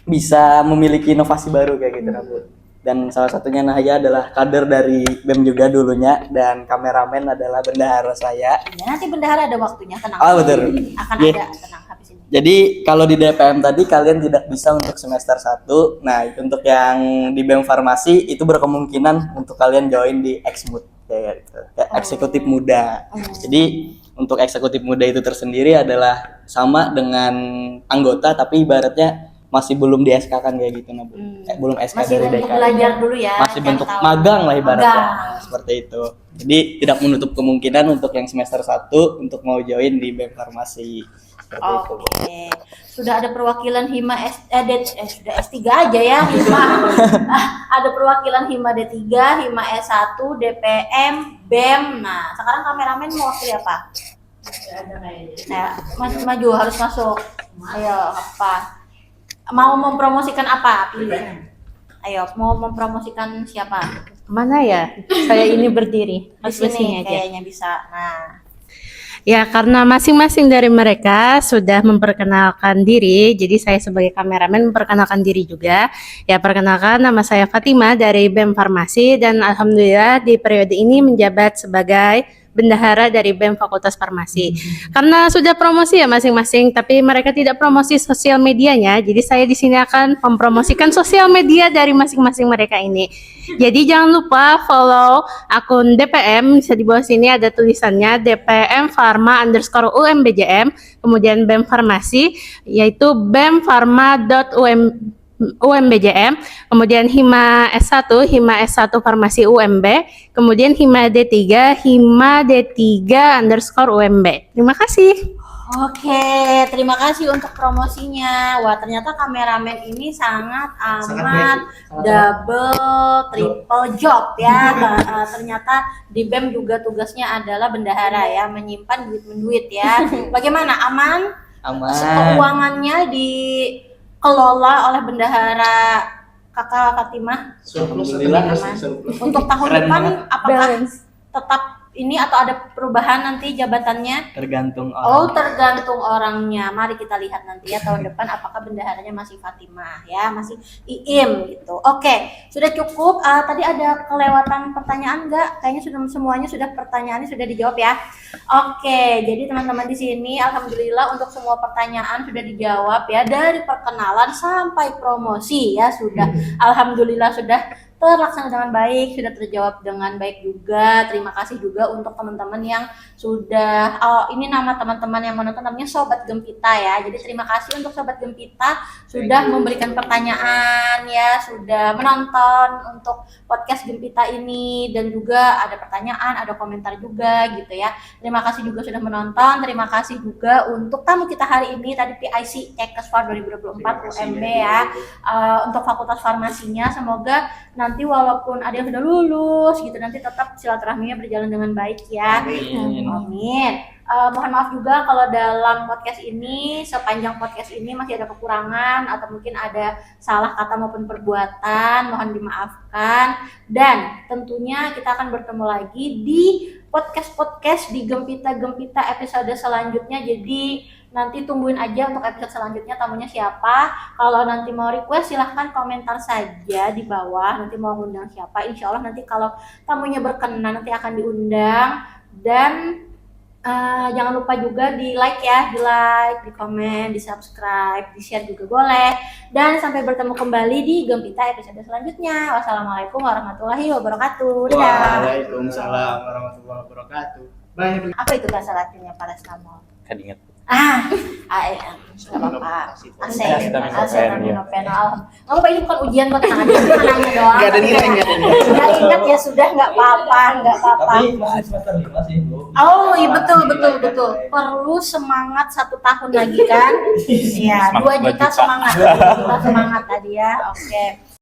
bisa memiliki inovasi baru kayak gitu, Bu. Dan salah satunya Nahya adalah kader dari BEM juga dulunya, dan kameramen adalah bendahara saya. Ya, nanti bendahara ada waktunya, tenang. Oh, betul. Akan Yeah. ada, tenang habis ini. Jadi kalau di DPM tadi kalian tidak bisa untuk semester 1. Nah, untuk yang di BEM Farmasi itu berkemungkinan untuk kalian join di Exmud kayak gitu. Kayak eksekutif muda. Jadi untuk eksekutif muda itu tersendiri adalah sama dengan anggota tapi ibaratnya masih belum di SK kan kayak gitu, nah, Bu. Belum SK Masih dari untuk dekan. belajar dulu ya. Masih cari bentuk tahu. magang lah ibaratnya. Magang. Seperti itu. Jadi tidak menutup kemungkinan untuk yang semester 1 untuk mau join di BEM Farmasi. Seperti itu. Oke. Sudah ada perwakilan Hima sudah S3 aja ya, Hima. Ada perwakilan Hima D3, Hima S1, DPM, BEM. Nah, sekarang kameramen mau wakil apa? Nah, maju harus masuk. Ayo, apa? Mau mempromosikan apa? Pilih. Ayo, mau mempromosikan siapa? Mana ya? Saya ini berdiri. Di Harus sini aja. kayaknya bisa. Nah, Ya, karena masing-masing dari mereka sudah memperkenalkan diri, jadi saya sebagai kameramen memperkenalkan diri juga. Ya, perkenalkan, nama saya Fatima dari BEM Farmasi dan alhamdulillah di periode ini menjabat sebagai bendahara dari BEM Fakultas Farmasi. Karena sudah promosi ya masing-masing, tapi mereka tidak promosi sosial medianya, jadi saya di sini akan mempromosikan sosial media dari masing-masing mereka ini. Jadi jangan lupa follow akun DPM, bisa di bawah sini ada tulisannya DPM Pharma _UMBJM, kemudian BEM Farmasi, yaitu bemfarma.umbjm, kemudian Hima S1 Farmasi UMB, kemudian Hima D3 _UMB. Terima kasih. oke, terima kasih untuk promosinya. Wah, ternyata kameramen ini sangat amat double, triple job ya. Ternyata di BEM juga tugasnya adalah bendahara ya, menyimpan duit-duit ya. Bagaimana? Aman? Aman. Keuangannya dikelola oleh bendahara Kakak Fatimah. Alhamdulillah. Untuk tahun Keren depan banget. apakah tetap ini atau ada perubahan nanti jabatannya? Tergantung Oh, orang. tergantung orangnya. Mari kita lihat nanti ya tahun depan apakah bendaharanya masih Fatimah ya, masih Iim gitu. Oke, sudah cukup. Tadi ada kelewatan pertanyaan enggak? Kayaknya sudah semuanya sudah pertanyaannya sudah dijawab ya. Oke, jadi teman-teman di sini alhamdulillah untuk semua pertanyaan sudah dijawab ya, dari perkenalan sampai promosi ya sudah. Alhamdulillah sudah terlaksana dengan baik, sudah terjawab dengan baik juga. Terima kasih juga untuk teman-teman yang sudah, ini nama teman-teman yang menonton namanya Sobat Gempita ya. Jadi terima kasih untuk Sobat Gempita sudah memberikan pertanyaan ya, sudah menonton untuk podcast Gempita ini, dan juga ada pertanyaan, ada komentar juga gitu ya. Terima kasih juga sudah menonton. Terima kasih juga untuk tamu kita hari ini tadi PIC Cekesfar 2024 UMB ya, untuk Fakultas Farmasinya. Semoga nanti walaupun ada yang sudah lulus gitu, nanti tetap silaturahminya berjalan dengan baik ya. Amin. Amin. Mohon maaf juga kalau dalam podcast ini, sepanjang podcast ini masih ada kekurangan atau mungkin ada salah kata maupun perbuatan, mohon dimaafkan. Dan tentunya kita akan bertemu lagi di podcast di Gempita episode selanjutnya. Jadi nanti tungguin aja untuk episode selanjutnya tamunya siapa. Kalau nanti mau request silahkan komentar saja di bawah, nanti mau undang siapa. Insya Allah nanti kalau tamunya berkenan nanti akan diundang. Dan jangan lupa juga di like ya, di komen, di subscribe, di share juga boleh. Dan sampai bertemu kembali di Gempita episode selanjutnya. Wassalamualaikum warahmatullahi wabarakatuh. Dadah. Waalaikumsalam warahmatullahi wabarakatuh. Banyak Apa itu bahasa Latinnya paracetamol? Kan ingat. AEM. Nggak apa-apa. Acetaminophen, Acetaminophen. Nggak apa-apa, ini bukan ujian kok, tenang aja. Cuma nanya doang. Nggak ada nilai, nggak ada nilai. Nggak ingat ya sudah, nggak apa-apa, nggak apa-apa. Tapi masih semester 5 sih, Bu. Oh iya betul. Perlu semangat 1 tahun lagi kan? Iya, 2 juta semangat. 2 juta semangat tadi ya. Oke.